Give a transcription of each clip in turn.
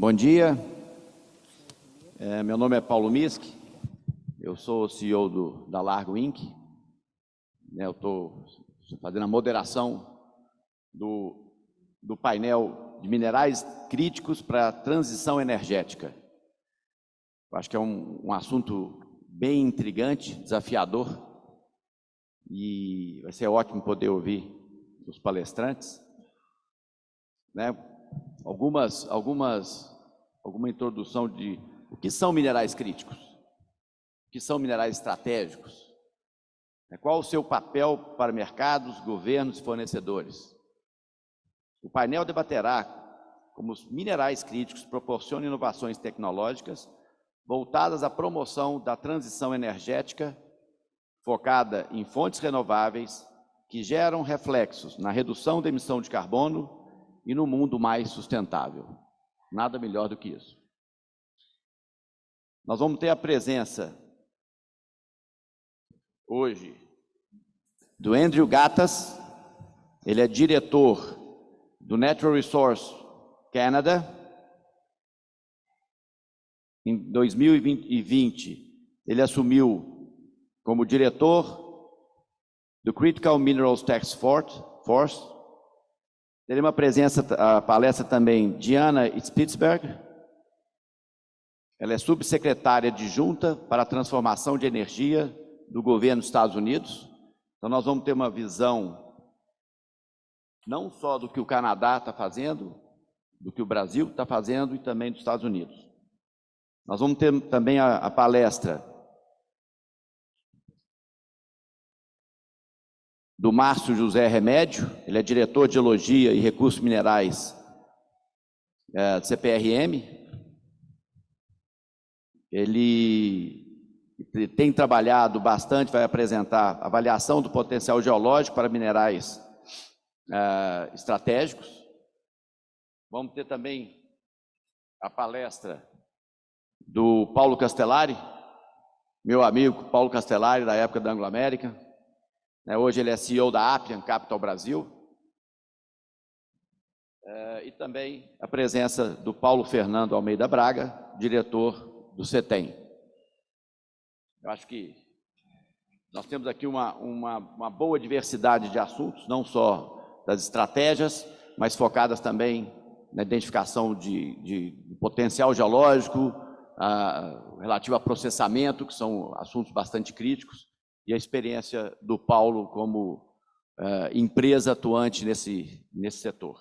Bom dia, meu nome é Paulo Misk, eu sou o CEO da Largo Inc. Eu estou fazendo a moderação do painel de minerais críticos para a transição energética. Eu acho que é um assunto bem intrigante, desafiador, e vai ser ótimo poder ouvir os palestrantes, né? Alguma introdução de o que são minerais críticos, o que são minerais estratégicos, qual o seu papel para mercados, governos e fornecedores. O painel debaterá como os minerais críticos proporcionam inovações tecnológicas voltadas à promoção da transição energética focada em fontes renováveis que geram reflexos na redução da emissão de carbono e no mundo mais sustentável. Nada melhor do que isso. Nós vamos ter a presença hoje do Andrew Gatas, ele é diretor do Natural Resources Canada. Em 2020, ele assumiu como diretor do Critical Minerals Task Force. Teremos a palestra também de Anna Spitzberg. Ela é subsecretária adjunta para a transformação de energia do governo dos Estados Unidos. Então, nós vamos ter uma visão não só do que o Canadá está fazendo, do que o Brasil está fazendo e também dos Estados Unidos. Nós vamos ter também a palestra do Márcio José Remédio, ele é diretor de Geologia e Recursos Minerais do CPRM. Ele tem trabalhado bastante, vai apresentar avaliação do potencial geológico para minerais estratégicos. Vamos ter também a palestra do Paulo Castellari, meu amigo Paulo Castellari, da época da Anglo-América. Hoje ele é CEO da Appian Capital Brasil. E também a presença do Paulo Fernando Almeida Braga, diretor do CETEM. Eu acho que nós temos aqui uma boa diversidade de assuntos, não só das estratégias, mas focadas também na identificação de potencial geológico, relativo a processamento, que são assuntos bastante críticos, e a experiência do Paulo como empresa atuante nesse setor.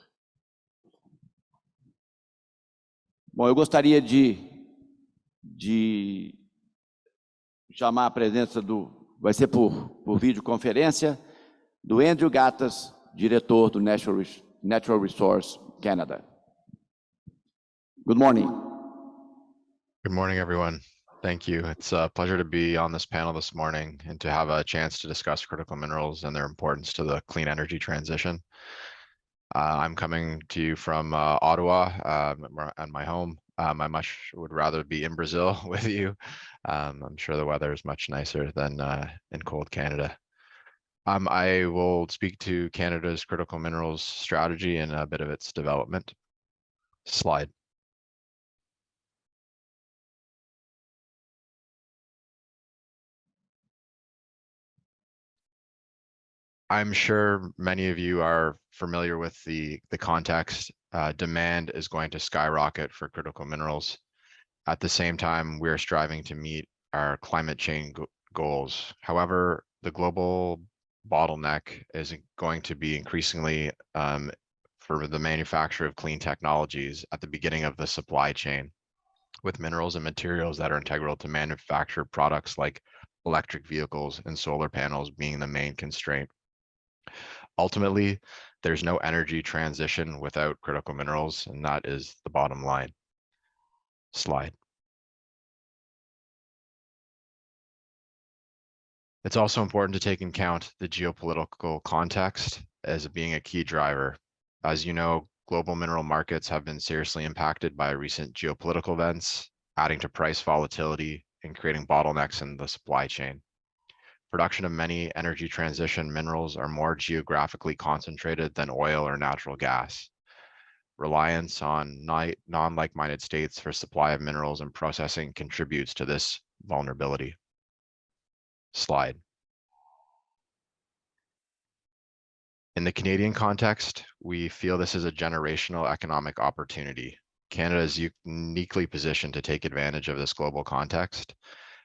Bom, eu gostaria de chamar a presença vai ser por videoconferência, do Andrew Gatas, diretor do Natural Resources Canada. Good morning. Good morning, everyone. Thank you. It's a pleasure to be on this panel this morning and to have a chance to discuss critical minerals and their importance to the clean energy transition. I'm coming to you from Ottawa and my home. I would rather be in Brazil with you. I'm sure the weather is much nicer than in cold Canada. I will speak to Canada's critical minerals strategy and a bit of its development. Slide. I'm sure many of you are familiar with the context. Demand is going to skyrocket for critical minerals. At the same time, we're striving to meet our climate change goals. However, the global bottleneck is going to be increasingly for the manufacture of clean technologies at the beginning of the supply chain, with minerals and materials that are integral to manufacture products like electric vehicles and solar panels being the main constraint. Ultimately, there's no energy transition without critical minerals, and that is the bottom line. Slide. It's also important to take into account the geopolitical context as being a key driver. As you know, global mineral markets have been seriously impacted by recent geopolitical events, adding to price volatility and creating bottlenecks in the supply chain. Production of many energy transition minerals are more geographically concentrated than oil or natural gas. Reliance on non-like-minded states for supply of minerals and processing contributes to this vulnerability. Slide. In the Canadian context, we feel this is a generational economic opportunity. Canada is uniquely positioned to take advantage of this global context.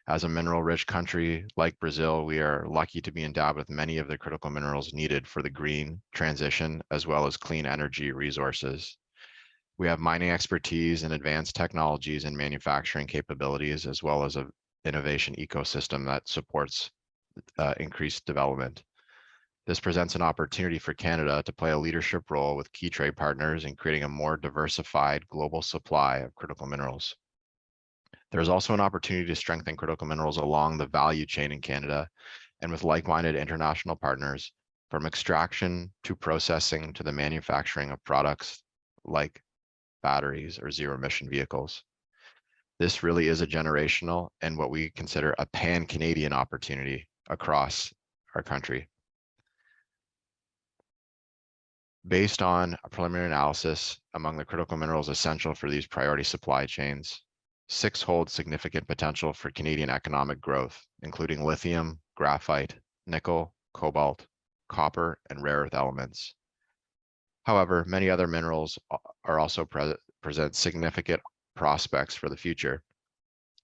As a mineral-rich country like Brazil, we are lucky to be endowed with many of the critical minerals needed for the green transition, as well as clean energy resources. We have mining expertise and advanced technologies and manufacturing capabilities, as well as an innovation ecosystem that supports increased development. This presents an opportunity for Canada to play a leadership role with key trade partners in creating a more diversified global supply of critical minerals. There's also an opportunity to strengthen critical minerals along the value chain in Canada and with like-minded international partners, from extraction to processing to the manufacturing of products like batteries or zero-emission vehicles. This really is a generational and what we consider a pan-Canadian opportunity across our country. Based on a preliminary analysis among the critical minerals essential for these priority supply chains, 6 hold significant potential for Canadian economic growth, including lithium, graphite, nickel, cobalt, copper, and rare earth elements. However, many other minerals are also present significant prospects for the future.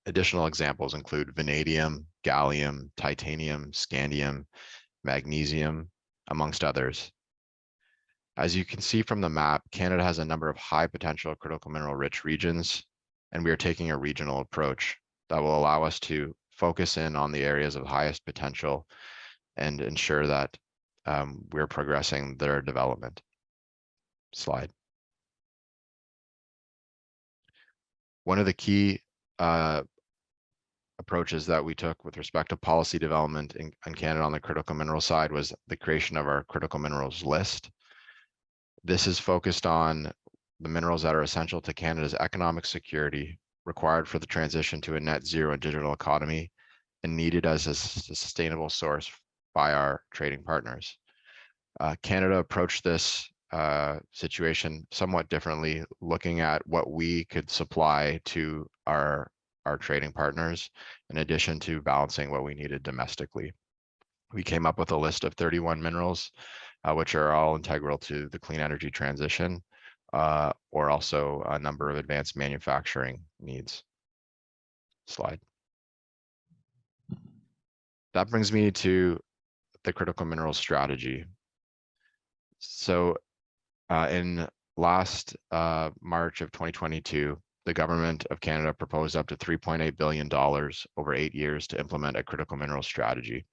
Additional examples include vanadium, gallium, titanium, scandium, magnesium, amongst others. As you can see from the map, Canada has a number of high potential critical mineral rich regions, and we are taking a regional approach that will allow us to focus in on the areas of highest potential and ensure that we're progressing their development. Slide. One of the key approaches that we took with respect to policy development in Canada on the critical mineral side was the creation of our critical minerals list. This is focused on the minerals that are essential to Canada's economic security, required for the transition to a net zero and digital economy, and needed as a sustainable source by our trading partners. Canada approached this situation somewhat differently, looking at what we could supply to our trading partners, in addition to balancing what we needed domestically. We came up with a list of 31 minerals, which are all integral to the clean energy transition, or also a number of advanced manufacturing needs. Slide. That brings me to the critical minerals strategy. So in last March of 2022, the government of Canada proposed up to $3.8 billion over 8 years to implement a critical minerals strategy.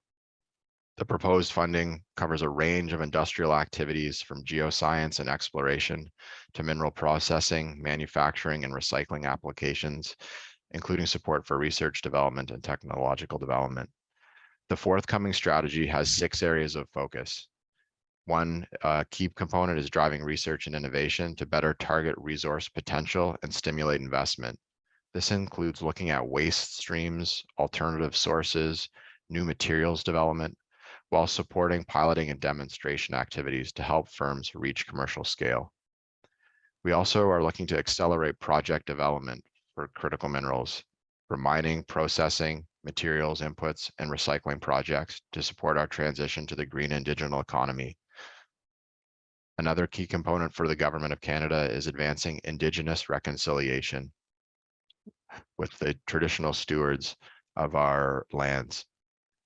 The proposed funding covers a range of industrial activities from geoscience and exploration to mineral processing, manufacturing, and recycling applications, including support for research, development, and technological development. The forthcoming strategy has 6 areas of focus. One key component is driving research and innovation to better target resource potential and stimulate investment. This includes looking at waste streams, alternative sources, new materials development, while supporting piloting and demonstration activities to help firms reach commercial scale. We also are looking to accelerate project development for critical minerals, for mining, processing, materials inputs, and recycling projects to support our transition to the green and digital economy. Another key component for the Government of Canada is advancing Indigenous reconciliation with the traditional stewards of our lands.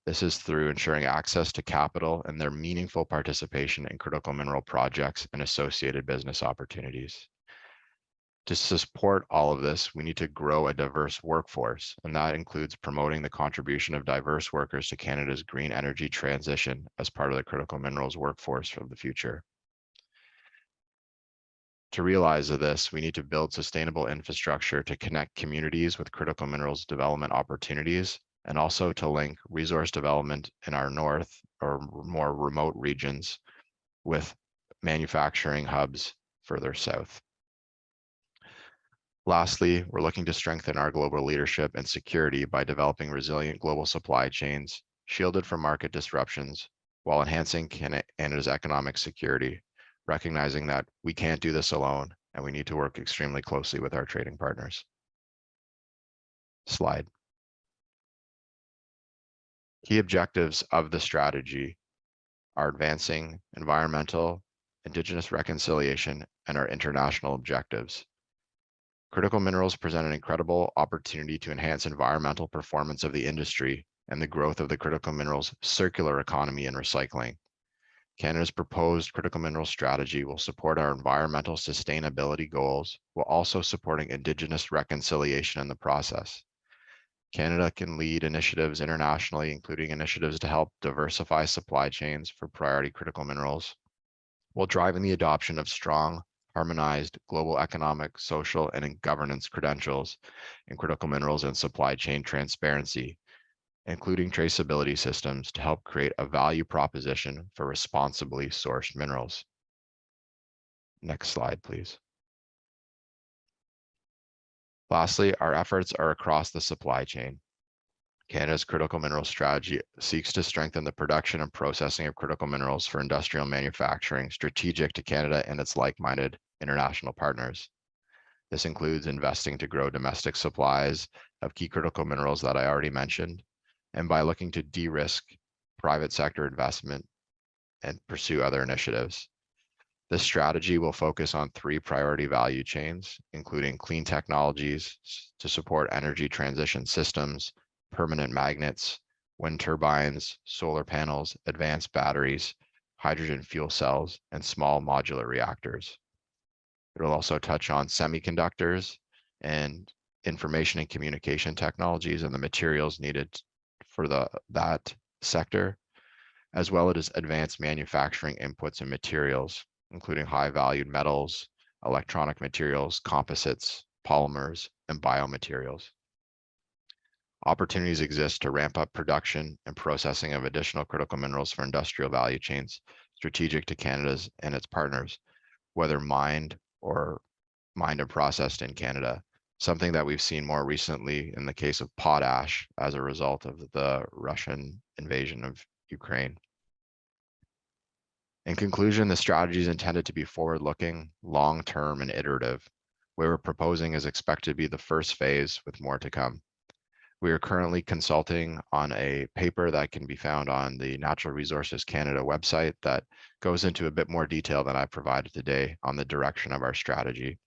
This is through ensuring access to capital and their meaningful participation in critical mineral projects and associated business opportunities. To support all of this, we need to grow a diverse workforce, and that includes promoting the contribution of diverse workers to Canada's green energy transition as part of the critical minerals workforce of the future. To realize this, we need to build sustainable infrastructure to connect communities with critical minerals development opportunities, and also to link resource development in our north or more remote regions with manufacturing hubs further south. Lastly, we're looking to strengthen our global leadership and security by developing resilient global supply chains, shielded from market disruptions, while enhancing Canada's economic security, recognizing that we can't do this alone and we need to work extremely closely with our trading partners. Slide. Key objectives of the strategy are advancing environmental, indigenous reconciliation, and our international objectives. Critical minerals present an incredible opportunity to enhance environmental performance of the industry and the growth of the critical minerals circular economy and recycling. Canada's proposed critical mineral strategy will support our environmental sustainability goals while also supporting indigenous reconciliation in the process. Canada can lead initiatives internationally, including initiatives to help diversify supply chains for priority critical minerals, while driving the adoption of strong, harmonized global economic, social, and governance credentials in critical minerals and supply chain transparency, including traceability systems to help create a value proposition for responsibly sourced minerals. Next slide, please. Lastly, our efforts are across the supply chain. Canada's critical mineral strategy seeks to strengthen the production and processing of critical minerals for industrial manufacturing strategic to Canada and its like-minded international partners. This includes investing to grow domestic supplies of key critical minerals that I already mentioned, and by looking to de-risk private sector investment and pursue other initiatives. This strategy will focus on 3 priority value chains, including clean technologies to support energy transition systems, permanent magnets, wind turbines, solar panels, advanced batteries, hydrogen fuel cells, and small modular reactors. It will also touch on semiconductors and information and communication technologies and the materials needed for that sector, as well as advanced manufacturing inputs and materials, including high-valued metals, electronic materials, composites, polymers, and biomaterials. Opportunities exist to ramp up production and processing of additional critical minerals for industrial value chains strategic to Canada's and its partners, whether mined and processed in Canada, something that we've seen more recently in the case of potash as a result of the Russian invasion of Ukraine. In conclusion, the strategy is intended to be forward-looking, long-term, and iterative. What we're proposing is expected to be the first phase with more to come. We are currently consulting on a paper that can be found on the Natural Resources Canada website that goes into a bit more detail than I provided today on the direction of our strategy.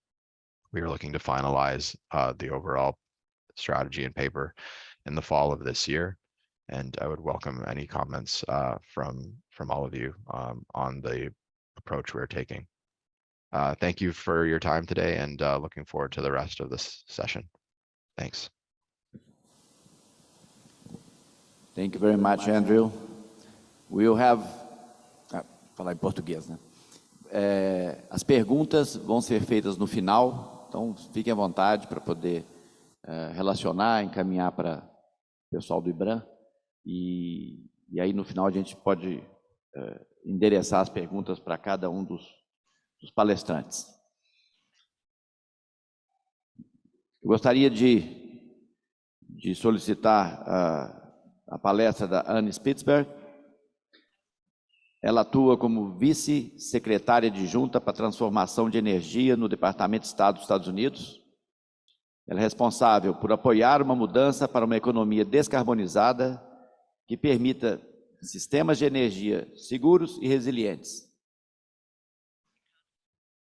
We are looking to finalize the overall strategy and paper in the fall of this year. And I would welcome any comments from all of you on the approach we're taking. Thank you for your time today, and looking forward to the rest of this session. Thanks. Thank you very much, Andrew. We'll have... falar em português, né? As perguntas vão ser feitas no final, então fiquem à vontade para poder relacionar, encaminhar para o pessoal do IBRAM. E aí no final a gente pode endereçar as perguntas para cada um dos palestrantes. Eu gostaria de solicitar a palestra da Anne Spitzberg. Ela atua como vice-secretária adjunta para transformação de energia no Departamento de Estado dos Estados Unidos. Ela é responsável por apoiar uma mudança para uma economia descarbonizada que permita sistemas de energia seguros e resilientes.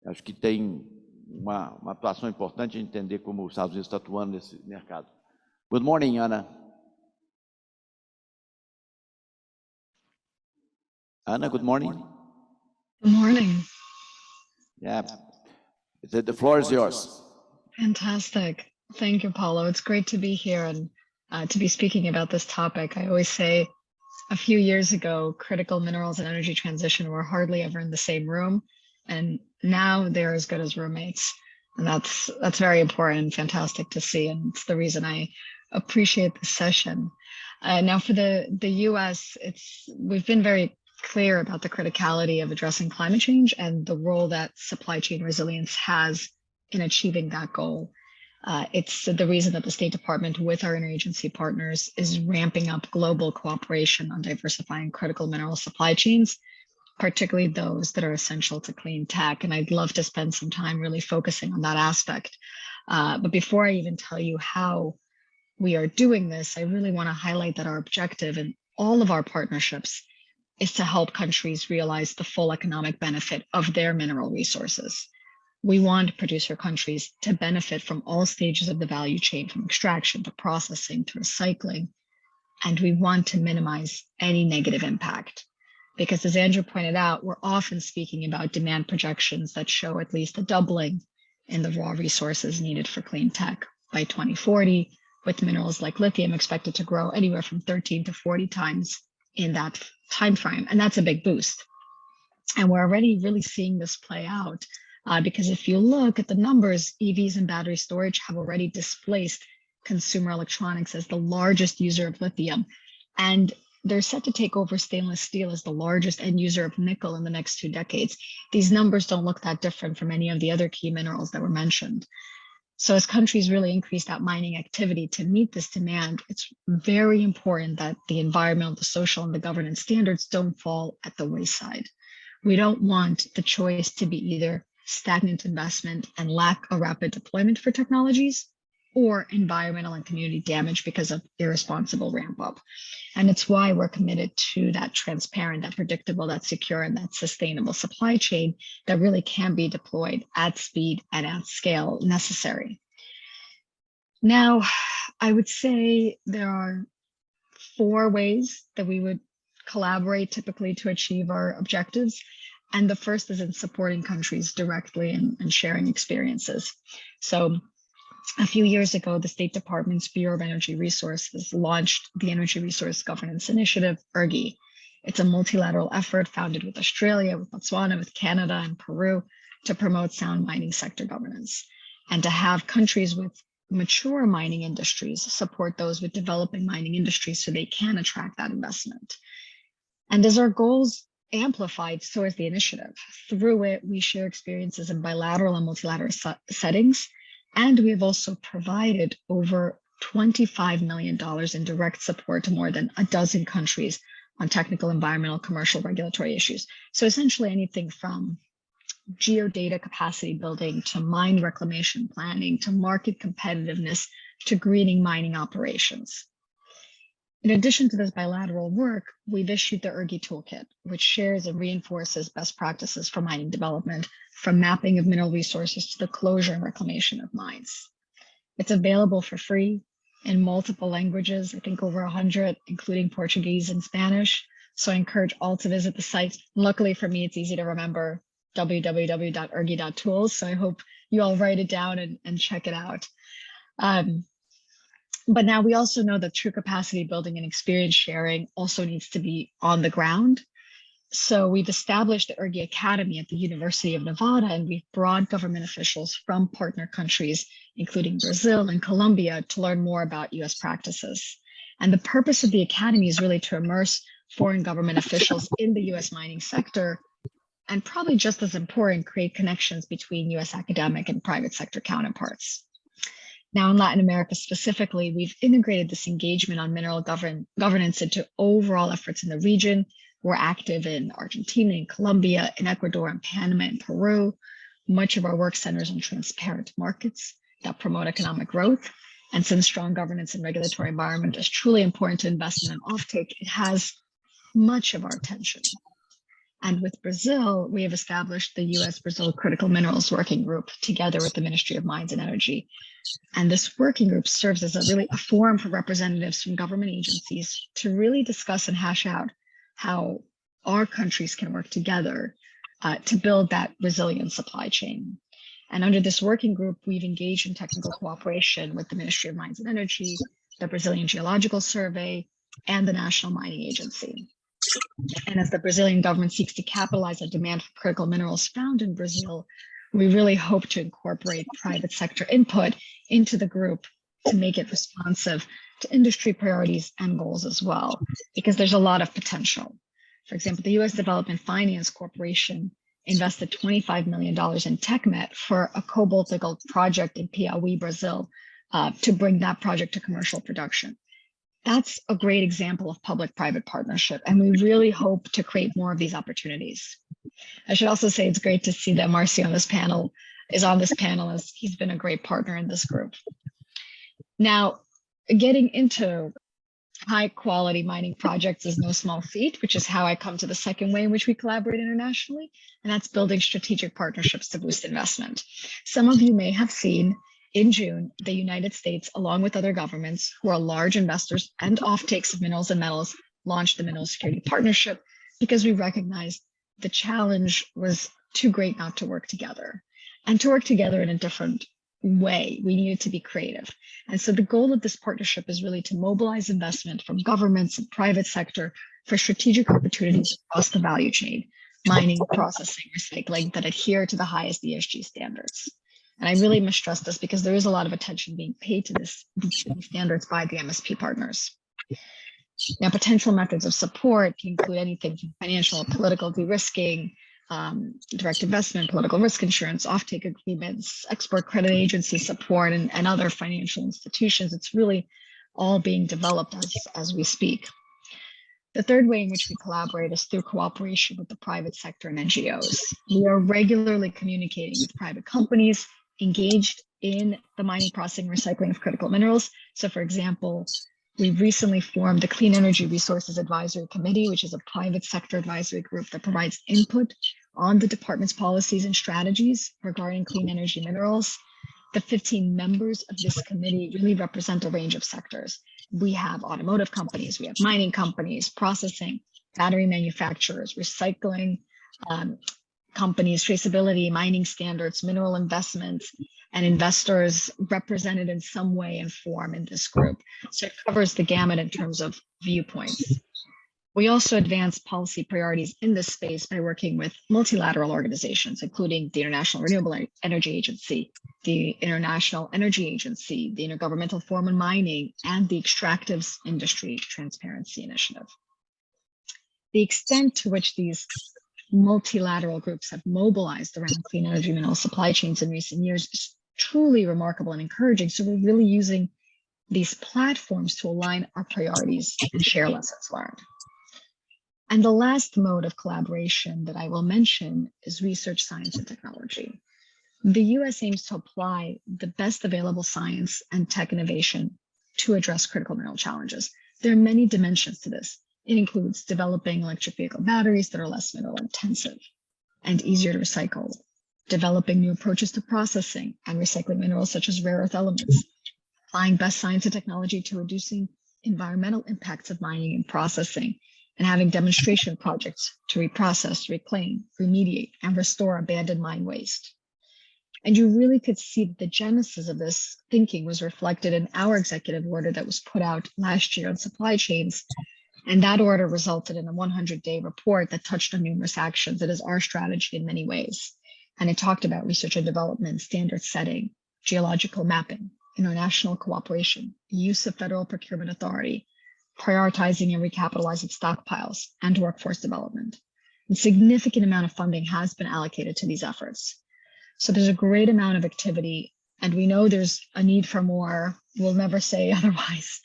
Acho que tem uma atuação importante de entender como os Estados Unidos estão atuando nesse mercado. Good morning, Anna. Anna, good morning. Good morning. Yeah, the floor is yours. Fantastic. Thank you, Paulo. It's great to be here and to be speaking about this topic. I always say a few years ago, critical minerals and energy transition were hardly ever in the same room, and now they're as good as roommates. And that's very important and fantastic to see, and it's the reason I appreciate this session. Now for the US, we've been very clear about the criticality of addressing climate change and the role that supply chain resilience has in achieving that goal. It's the reason that the State Department, with our interagency partners, is ramping up global cooperation on diversifying critical mineral supply chains particularly those that are essential to clean tech. And I'd love to spend some time really focusing on that aspect. But before I even tell you how we are doing this, I really want to highlight that our objective in all of our partnerships is to help countries realize the full economic benefit of their mineral resources. We want producer countries to benefit from all stages of the value chain, from extraction to processing to recycling, and we want to minimize any negative impact. Because as Andrew pointed out, we're often speaking about demand projections that show at least a doubling in the raw resources needed for clean tech by 2040, with minerals like lithium expected to grow anywhere from 13 to 40 times in that time frame. And that's a big boost. And we're already really seeing this play out because if you look at the numbers, EVs and battery storage have already displaced consumer electronics as the largest user of lithium. And they're set to take over stainless steel as the largest end user of nickel in the next 2 decades. These numbers don't look that different from any of the other key minerals that were mentioned. So as countries really increase that mining activity to meet this demand, it's very important that the environmental, the social, and the governance standards don't fall at the wayside. We don't want the choice to be either stagnant investment and lack a rapid deployment for technologies, or environmental and community damage because of irresponsible ramp up. And it's why we're committed to that transparent, that predictable, that secure, and that sustainable supply chain that really can be deployed at speed and at scale necessary. Now, I would say there are 4 ways that we would collaborate typically to achieve our objectives. And the first is in supporting countries directly and sharing experiences. So a few years ago, the State Department's Bureau of Energy Resources launched the Energy Resource Governance Initiative, ERGI. It's a multilateral effort founded with Australia, with Botswana, with Canada, and Peru to promote sound mining sector governance and to have countries with mature mining industries support those with developing mining industries so they can attract that investment. And as our goals amplified, so is the initiative. Through it, we share experiences in bilateral and multilateral settings. And we have also provided over $25 million in direct support to more than a dozen countries on technical, environmental, commercial, regulatory issues. So essentially anything from geodata capacity building to mine reclamation planning to market competitiveness to greening mining operations. In addition to this bilateral work, we've issued the ERGI Toolkit, which shares and reinforces best practices for mining development, from mapping of mineral resources to the closure and reclamation of mines. It's available for free in multiple languages, I think over 100, including Portuguese and Spanish. So I encourage all to visit the site. Luckily for me, it's easy to remember, www.ergi.tools. So I hope you all write it down and check it out. But now we also know that true capacity building and experience sharing also needs to be on the ground. So we've established the ERGI Academy at the University of Nevada, and we've brought government officials from partner countries, including Brazil and Colombia, to learn more about US practices. And the purpose of the Academy is really to immerse foreign government officials in the US mining sector, and probably just as important, create connections between US academic and private sector counterparts. Now, in Latin America specifically, we've integrated this engagement on mineral governance into overall efforts in the region. We're active in Argentina, in Colombia, in Ecuador, in Panama, and Peru. Much of our work centers on transparent markets that promote economic growth. And since strong governance and regulatory environment is truly important to investment and offtake, it has much of our attention. And with Brazil, we have established the US-Brazil Critical Minerals Working Group together with the Ministry of Mines and Energy. And this working group serves as a forum for representatives from government agencies to really discuss and hash out how our countries can work together to build that resilient supply chain. And under this working group, we've engaged in technical cooperation with the Ministry of Mines and Energy, the Brazilian Geological Survey, and the National Mining Agency. And as the Brazilian government seeks to capitalize on demand for critical minerals found in Brazil, we really hope to incorporate private sector input into the group to make it responsive to industry priorities and goals as well, because there's a lot of potential. For example, the US Development Finance Corporation invested $25 million in TechMet for a cobalt nickel project in Piauí, Brazil, to bring that project to commercial production. That's a great example of public-private partnership, and we really hope to create more of these opportunities. I should also say it's great to see that Marcio is on this panel, as he's been a great partner in this group. Now, getting into high-quality mining projects is no small feat, which is how I come to the second way in which we collaborate internationally, and that's building strategic partnerships to boost investment. Some of you may have seen in June, the United States, along with other governments who are large investors and offtakes of minerals and metals, launched the Mineral Security Partnership because we recognized the challenge was too great not to work together. And to work together in a different way, we needed to be creative. And so the goal of this partnership is really to mobilize investment from governments and private sector for strategic opportunities across the value chain, mining, processing, recycling, that adhere to the highest ESG standards. And I really must stress this because there is a lot of attention being paid to these standards by the MSP partners. Now, potential methods of support can include anything from financial, political de-risking, direct investment, political risk insurance, offtake agreements, export credit agency support, and other financial institutions. It's really all being developed as we speak. The third way in which we collaborate is through cooperation with the private sector and NGOs. We are regularly communicating with private companies engaged in the mining, processing, recycling of critical minerals. So for example, we recently formed the Clean Energy Resources Advisory Committee, which is a private sector advisory group that provides input on the department's policies and strategies regarding clean energy minerals. The 15 members of this committee really represent a range of sectors. We have automotive companies, we have mining companies, processing, battery manufacturers, recycling companies, traceability, mining standards, mineral investments, and investors represented in some way and form in this group. So it covers the gamut in terms of viewpoints. We also advance policy priorities in this space by working with multilateral organizations, including the International Renewable Energy Agency, the International Energy Agency, the Intergovernmental Forum on Mining, and the Extractives Industry Transparency Initiative. The extent to which these multilateral groups have mobilized around clean energy mineral supply chains in recent years is truly remarkable and encouraging. So we're really using these platforms to align our priorities and share lessons learned. And the last mode of collaboration that I will mention is research, science, and technology. The US aims to apply the best available science and tech innovation to address critical mineral challenges. There are many dimensions to this. It includes developing electric vehicle batteries that are less mineral intensive and easier to recycle, developing new approaches to processing and recycling minerals such as rare earth elements, applying best science and technology to reducing environmental impacts of mining and processing, and having demonstration projects to reprocess, reclaim, remediate, and restore abandoned mine waste. And you really could see that the genesis of this thinking was reflected in our executive order that was put out last year on supply chains. And that order resulted in a 100-day report that touched on numerous actions. It is our strategy in many ways. And it talked about research and development, standard setting, geological mapping, international cooperation, use of federal procurement authority, prioritizing and recapitalizing stockpiles, and workforce development. A significant amount of funding has been allocated to these efforts. So there's a great amount of activity, and we know there's a need for more. We'll never say otherwise.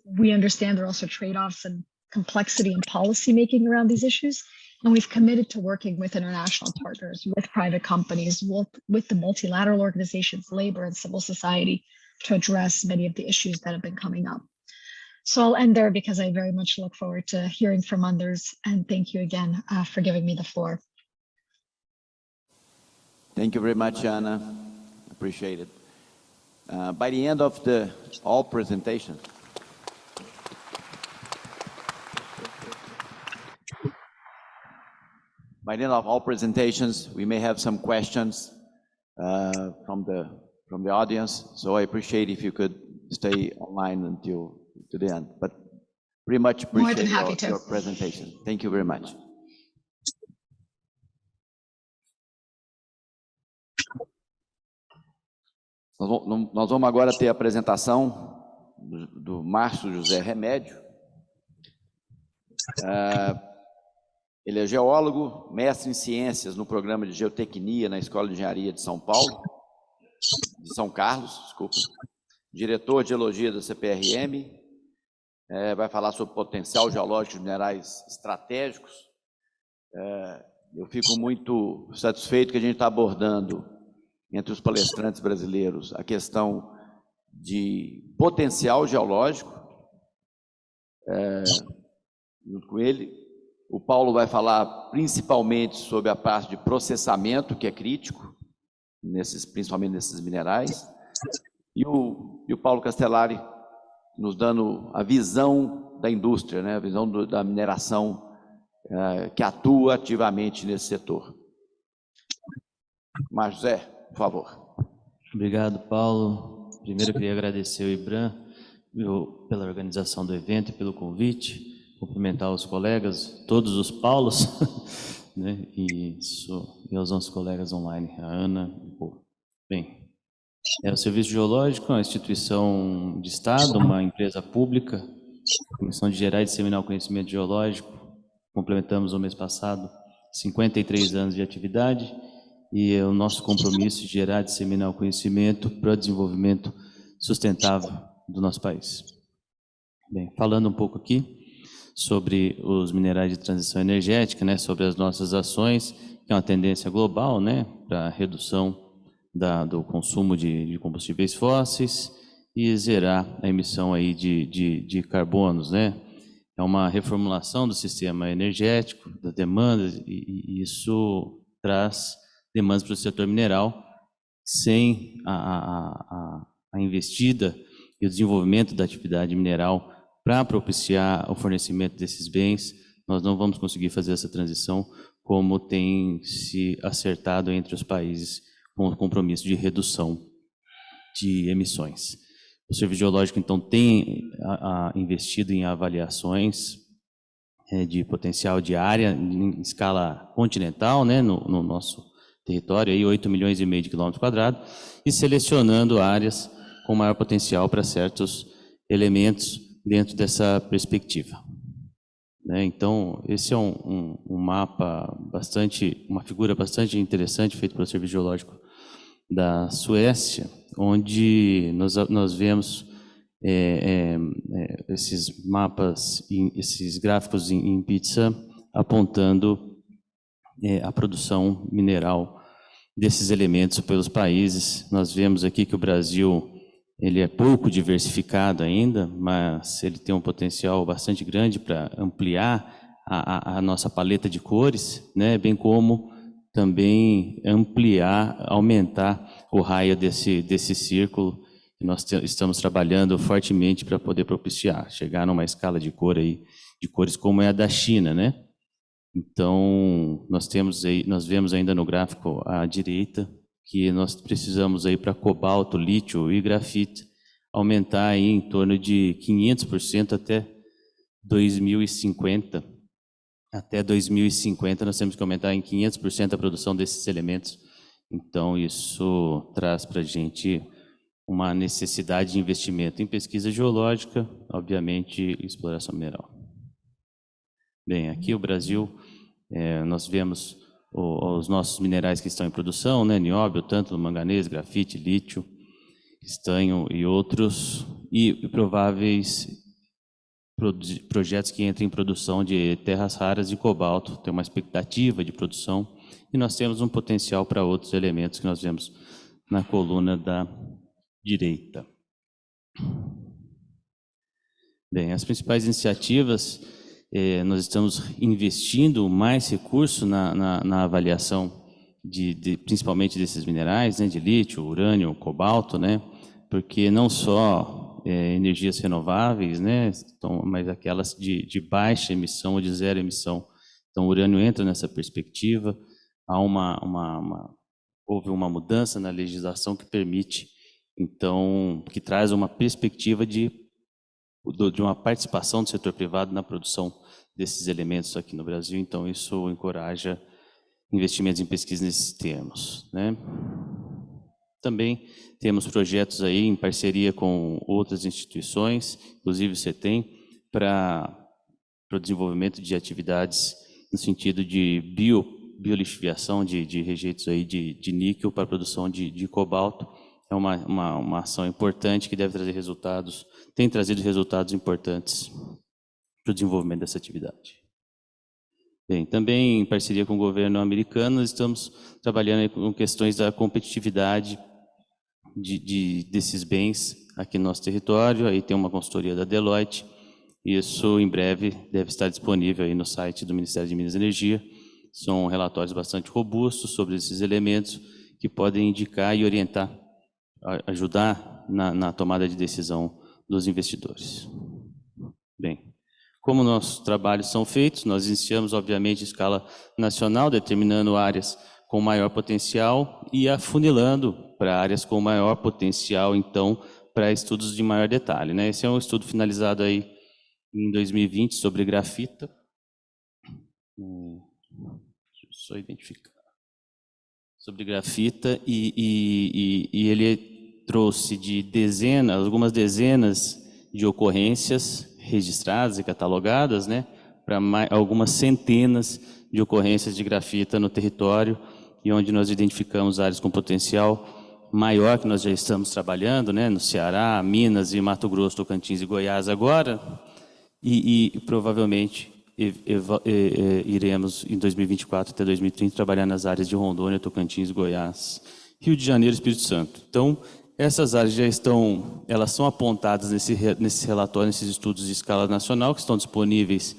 We understand there are also trade-offs and complexity in policy making around these issues, and we've committed to working with international partners, with private companies, with the multilateral organizations, labor and civil society, to address many of the issues that have been coming up. So I'll end there because I very much look forward to hearing from others, and thank you again for giving me the floor. Thank you very much, Ana. Appreciate it. By the end of all presentations, we may have some questions from the audience. So I appreciate if you could stay online until to the end. But pretty much appreciate your presentation. Thank you very much. Nós vamos agora ter a apresentação do Márcio José Remédio. Ele é geólogo, mestre em ciências no programa de geotecnia na Escola de Engenharia de São Paulo, de São Carlos, desculpa, diretor de geologia da CPRM, vai falar sobre potencial geológico de minerais estratégicos. Eu fico muito satisfeito que a gente está abordando, entre os palestrantes brasileiros, a questão de potencial geológico. Junto com ele, o Paulo vai falar principalmente sobre a parte de processamento, que é crítico, principalmente nesses minerais, e o Paulo Castellari nos dando a visão da indústria, né, a visão da mineração que atua ativamente nesse setor. Mas, José, por favor. Obrigado, Paulo. Primeiro, eu queria agradecer ao IBRAM pela organização do evento e pelo convite, cumprimentar os colegas, todos os Paulos, né, e aos nossos colegas online, a Ana. Bem, o Serviço Geológico é uma instituição de Estado, uma empresa pública, com a missão de gerar e disseminar o conhecimento geológico. Complementamos no mês passado 53 anos de atividade, e é o nosso compromisso de gerar e disseminar o conhecimento para o desenvolvimento sustentável do nosso país. Bem, falando um pouco aqui sobre os minerais de transição energética, né, sobre as nossas ações, que é uma tendência global, né, para a redução do consumo de combustíveis fósseis e zerar a emissão aí de carbonos, né. É uma reformulação do sistema energético, das demandas, e isso traz demandas para o setor mineral. Sem a investida e o desenvolvimento da atividade mineral para propiciar o fornecimento desses bens, nós não vamos conseguir fazer essa transição como tem se acertado entre os países com o compromisso de redução de emissões. O Serviço Geológico, então, tem investido em avaliações de potencial de área em escala continental, né, no nosso território, aí 8,5 milhões de quilômetros quadrados, e selecionando áreas com maior potencial para certos elementos dentro dessa perspectiva. Então, esse é um mapa uma figura bastante interessante, feito pelo Serviço Geológico da Suécia, onde nós vemos esses mapas, esses gráficos em pizza, apontando a produção mineral desses elementos pelos países. Nós vemos aqui que o Brasil ele é pouco diversificado ainda, mas ele tem um potencial bastante grande para ampliar a nossa paleta de cores, né, bem como também aumentar o raio desse círculo que nós estamos trabalhando fortemente para poder propiciar, chegar numa escala de cores como é a da China, né? Então, nós vemos ainda no gráfico à direita que nós precisamos aí para cobalto, lítio e grafite aumentar aí em torno de 500% até 2050. Até 2050 nós temos que aumentar em 500% a produção desses elementos. Então, isso traz para a gente uma necessidade de investimento em pesquisa geológica, obviamente, e exploração mineral. Bem, aqui o Brasil, nós vemos os nossos minerais que estão em produção, né, nióbio, tântalo, manganês, grafite, lítio, estanho e outros, e prováveis projetos que entrem em produção de terras raras de cobalto, tem uma expectativa de produção, e nós temos um potencial para outros elementos que nós vemos na coluna da direita. Bem, as principais iniciativas, nós estamos investindo mais recurso na avaliação principalmente desses minerais, né, de lítio, urânio, cobalto, né, porque não só energias renováveis, né, mas aquelas de baixa emissão ou de zero emissão. Então, o urânio entra nessa perspectiva. Houve uma mudança na legislação que permite, então, que traz uma perspectiva de uma participação do setor privado na produção desses elementos aqui no Brasil. Então, isso encoraja investimentos em pesquisa nesses termos, né? Também temos projetos aí em parceria com outras instituições, inclusive o CETEM, para o desenvolvimento de atividades no sentido de biolixiviação de rejeitos aí de níquel para a produção de cobalto, é uma ação importante que deve trazer resultados, tem trazido resultados importantes para o desenvolvimento dessa atividade. Bem, também em parceria com o governo americano, nós estamos trabalhando aí com questões da competitividade desses bens aqui no nosso território. Aí tem uma consultoria da Deloitte. Isso em breve deve estar disponível aí no site do Ministério de Minas e Energia. São relatórios bastante robustos sobre esses elementos que podem indicar e orientar, ajudar na tomada de decisão dos investidores. Bem, como nossos trabalhos são feitos, nós iniciamos, obviamente, em escala nacional, determinando áreas com maior potencial e afunilando para áreas com maior potencial, então, para estudos de maior detalhe, né? Esse é um estudo finalizado aí em 2020 sobre grafita. Deixa eu só identificar. Sobre grafita, e ele trouxe de algumas dezenas de ocorrências registradas e catalogadas, né, para algumas centenas de ocorrências de grafita no território, e onde nós identificamos áreas com potencial maior que nós já estamos trabalhando, né, no Ceará, Minas e Mato Grosso, Tocantins e Goiás agora, e provavelmente iremos, em 2024 até 2030, trabalhar nas áreas de Rondônia, Tocantins, Goiás, Rio de Janeiro e Espírito Santo. Então, essas áreas elas são apontadas nesse relatório, nesses estudos de escala nacional, que estão disponíveis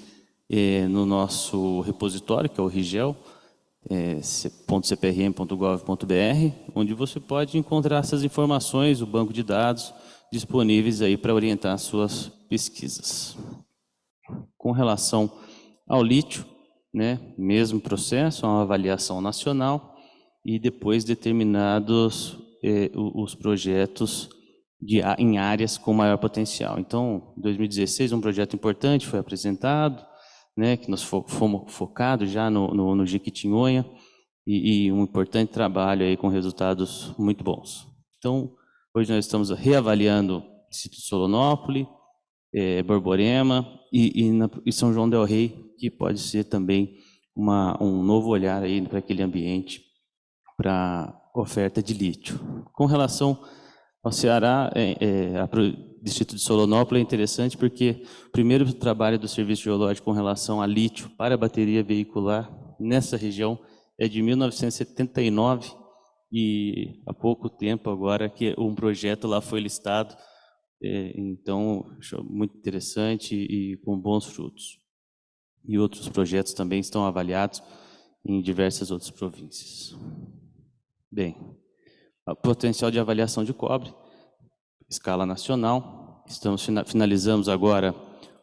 no nosso repositório, que é o RIGEL, .cprm.gov.br, onde você pode encontrar essas informações, o banco de dados, disponíveis aí para orientar as suas pesquisas. Com relação ao lítio, né, mesmo processo, uma avaliação nacional e depois determinados os projetos em áreas com maior potencial. Então, em 2016, um projeto importante foi apresentado, né, que nós fomos focados já no Jequitinhonha, e um importante trabalho aí com resultados muito bons. Então, hoje nós estamos reavaliando o Distrito de Solonópolis, Borborema e São João del Rei, que pode ser também um novo olhar aí para aquele ambiente para oferta de lítio. Com relação ao Ceará, o Distrito de Solonópolis é interessante porque o primeiro trabalho do Serviço Geológico com relação a lítio para a bateria veicular nessa região é de 1979, e há pouco tempo agora que um projeto lá foi listado. Então, acho muito interessante e com bons frutos. E outros projetos também estão avaliados em diversas outras províncias. Bem, o potencial de avaliação de cobre, escala nacional. Finalizamos agora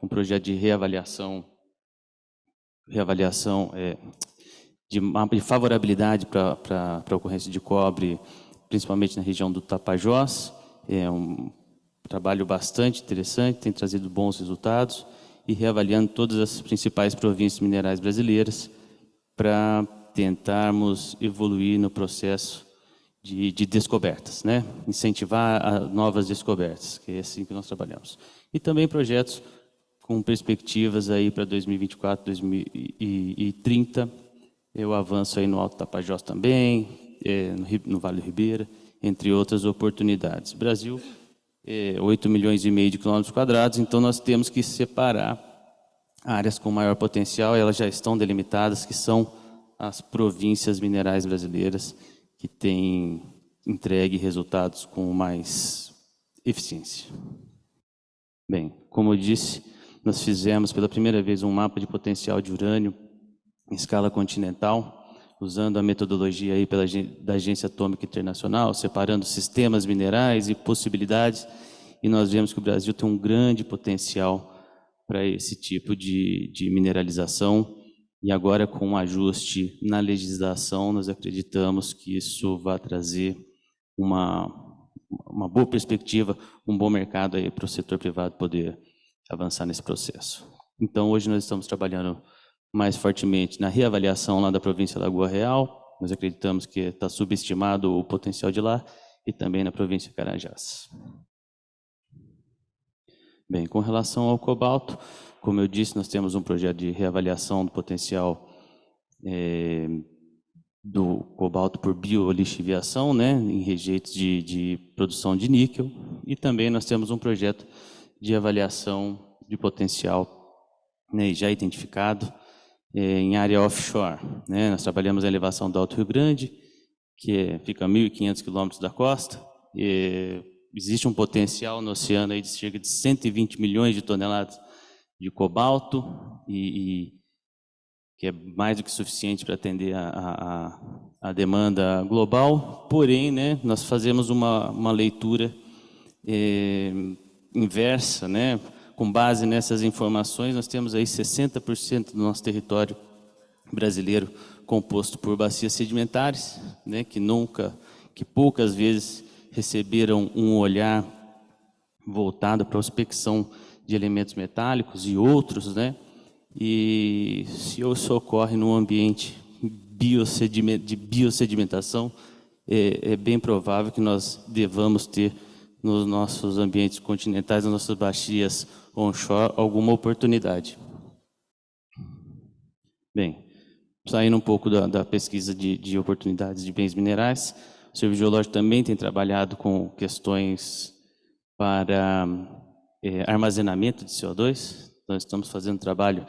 um projeto de reavaliação de mapa de favorabilidade para a ocorrência de cobre, principalmente na região do Tapajós. É um trabalho bastante interessante, tem trazido bons resultados, e reavaliando todas as principais províncias minerais brasileiras para tentarmos evoluir no processo de descobertas, né? Incentivar novas descobertas, que é assim que nós trabalhamos. E também projetos com perspectivas aí para 2024, 2030, eu avanço aí no Alto Tapajós também, no Vale do Ribeira, entre outras oportunidades. Brasil, 8,5 milhões de quilômetros quadrados, então nós temos que separar áreas com maior potencial, elas já estão delimitadas, que são as províncias minerais brasileiras, que têm entregue resultados com mais eficiência. Bem, como eu disse, nós fizemos pela primeira vez um mapa de potencial de urânio em escala continental, usando a metodologia aí da Agência Atômica Internacional, separando sistemas minerais e possibilidades, e nós vemos que o Brasil tem um grande potencial para esse tipo de mineralização, e agora com um ajuste na legislação, nós acreditamos que isso vai trazer uma boa perspectiva, um bom mercado aí para o setor privado poder avançar nesse processo. Então, hoje nós estamos trabalhando mais fortemente na reavaliação lá da província Lagoa Real. Nós acreditamos que está subestimado o potencial de lá, e também na província Carajás. Bem, com relação ao cobalto, como eu disse, nós temos um projeto de reavaliação do potencial do cobalto por biolixiviação, né, em rejeitos de produção de níquel, e também nós temos um projeto de avaliação de potencial, né, já identificado em área offshore, né. Nós trabalhamos a elevação do Alto Rio Grande, que fica a 1.500 quilômetros da costa, e existe um potencial no oceano aí de cerca de 120 milhões de toneladas de cobalto, que é mais do que suficiente para atender a demanda global. Porém, né, nós fazemos uma leitura inversa, né, com base nessas informações. Nós temos aí 60% do nosso território brasileiro composto por bacias sedimentares, né, que poucas vezes receberam um olhar voltado para a prospecção de elementos metálicos e outros, né? E se isso ocorre num ambiente de biossedimentação, é bem provável que nós devamos ter nos nossos ambientes continentais, nas nossas bacias onshore, alguma oportunidade. Bem, saindo um pouco da pesquisa de oportunidades de bens minerais, o Serviço Geológico também tem trabalhado com questões para armazenamento de CO2. Nós estamos fazendo trabalho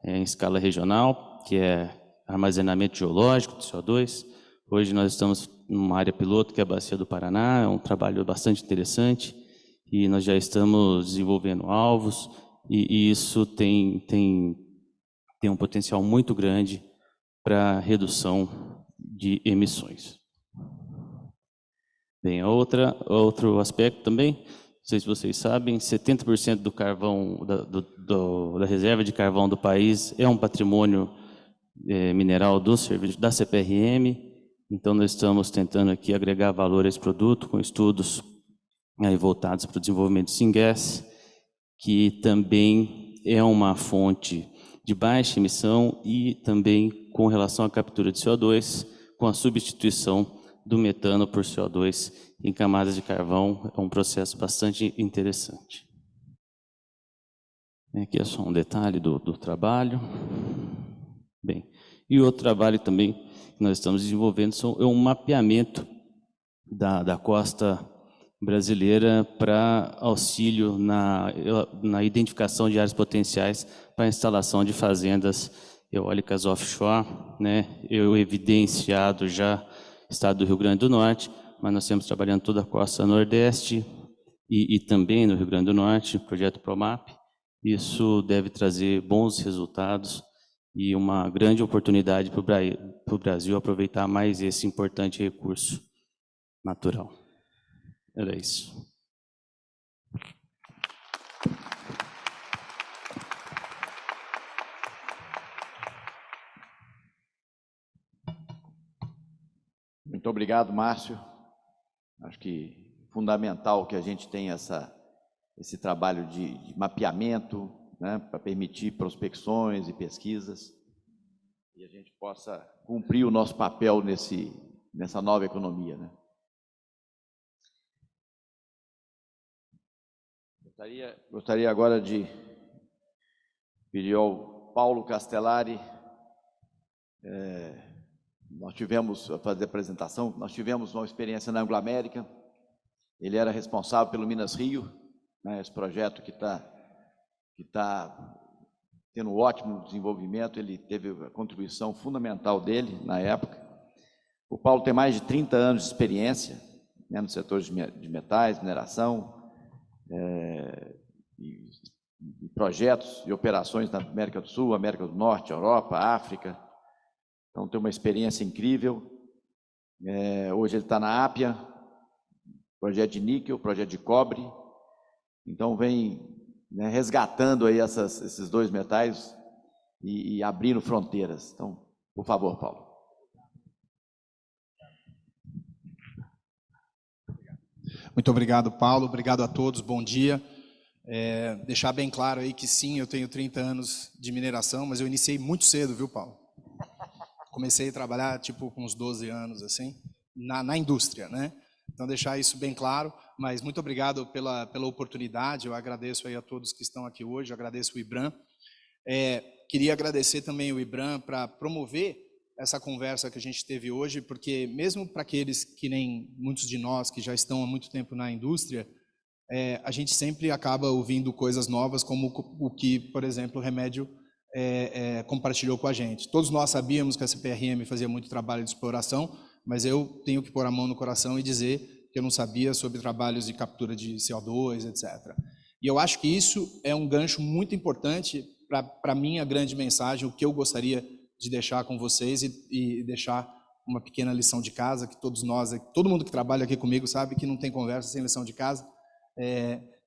em escala regional, que é armazenamento geológico de CO2. Hoje nós estamos numa área piloto, que é a Bacia do Paraná, é um trabalho bastante interessante, e nós já estamos desenvolvendo alvos, e isso tem um potencial muito grande para redução de emissões. Bem, outro aspecto também, não sei se vocês sabem, 70% do carvão, da reserva de carvão do país é um patrimônio mineral do serviço da CPRM. Então, nós estamos tentando aqui agregar valor a esse produto com estudos aí voltados para o desenvolvimento do syngas, que também é uma fonte de baixa emissão e também com relação à captura de CO2, com a substituição do metano por CO2 em camadas de carvão. É um processo bastante interessante. Aqui é só um detalhe do trabalho. Bem, e outro trabalho também que nós estamos desenvolvendo é um mapeamento da costa brasileira para auxílio na identificação de áreas potenciais para a instalação de fazendas eólicas offshore, né? Eu evidenciado já estado do Rio Grande do Norte, mas nós estamos trabalhando toda a costa nordeste e também no Rio Grande do Norte, o projeto PROMAP. Isso deve trazer bons resultados e uma grande oportunidade para o Brasil aproveitar mais esse importante recurso natural. Era isso. Muito obrigado, Márcio. Acho que é fundamental que a gente tenha esse trabalho de mapeamento, né, para permitir prospecções e pesquisas, e a gente possa cumprir o nosso papel nessa nova economia, né? Gostaria agora de pedir ao Paulo Castellari. Nós tivemos, a fazer a apresentação, nós tivemos uma experiência na Anglo América. Ele era responsável pelo Minas Rio, né, esse projeto que está tendo um ótimo desenvolvimento. Ele teve a contribuição fundamental dele na época. O Paulo tem mais de 30 anos de experiência, né, no setor de metais, mineração, e projetos e operações na América do Sul, América do Norte, Europa, África. Então, tem uma experiência incrível. Hoje ele está na Ápia, projeto de níquel, projeto de cobre. Então, vem, né, resgatando aí esses dois metais e abrindo fronteiras. Então, por favor, Paulo. Muito obrigado, Paulo. Obrigado a todos. Bom dia. Deixar bem claro aí que sim, eu tenho 30 anos de mineração, mas eu iniciei muito cedo, viu, Paulo? Comecei a trabalhar tipo com uns 12 anos, assim, na indústria, né? Então, deixar isso bem claro, mas muito obrigado pela oportunidade. Eu agradeço aí a todos que estão aqui hoje, eu agradeço o IBRAM. Queria agradecer também o IBRAM para promover essa conversa que a gente teve hoje, porque mesmo para aqueles que nem muitos de nós que já estão há muito tempo na indústria, a gente sempre acaba ouvindo coisas novas, como o que, por exemplo, o Remédio compartilhou com a gente. Todos nós sabíamos que a CPRM fazia muito trabalho de exploração, mas eu tenho que pôr a mão no coração e dizer que eu não sabia sobre trabalhos de captura de CO2, etc. E eu acho que isso é um gancho muito importante para a minha grande mensagem, o que eu gostaria de deixar com vocês e deixar uma pequena lição de casa, que todos nós, todo mundo que trabalha aqui comigo sabe que não tem conversa sem lição de casa,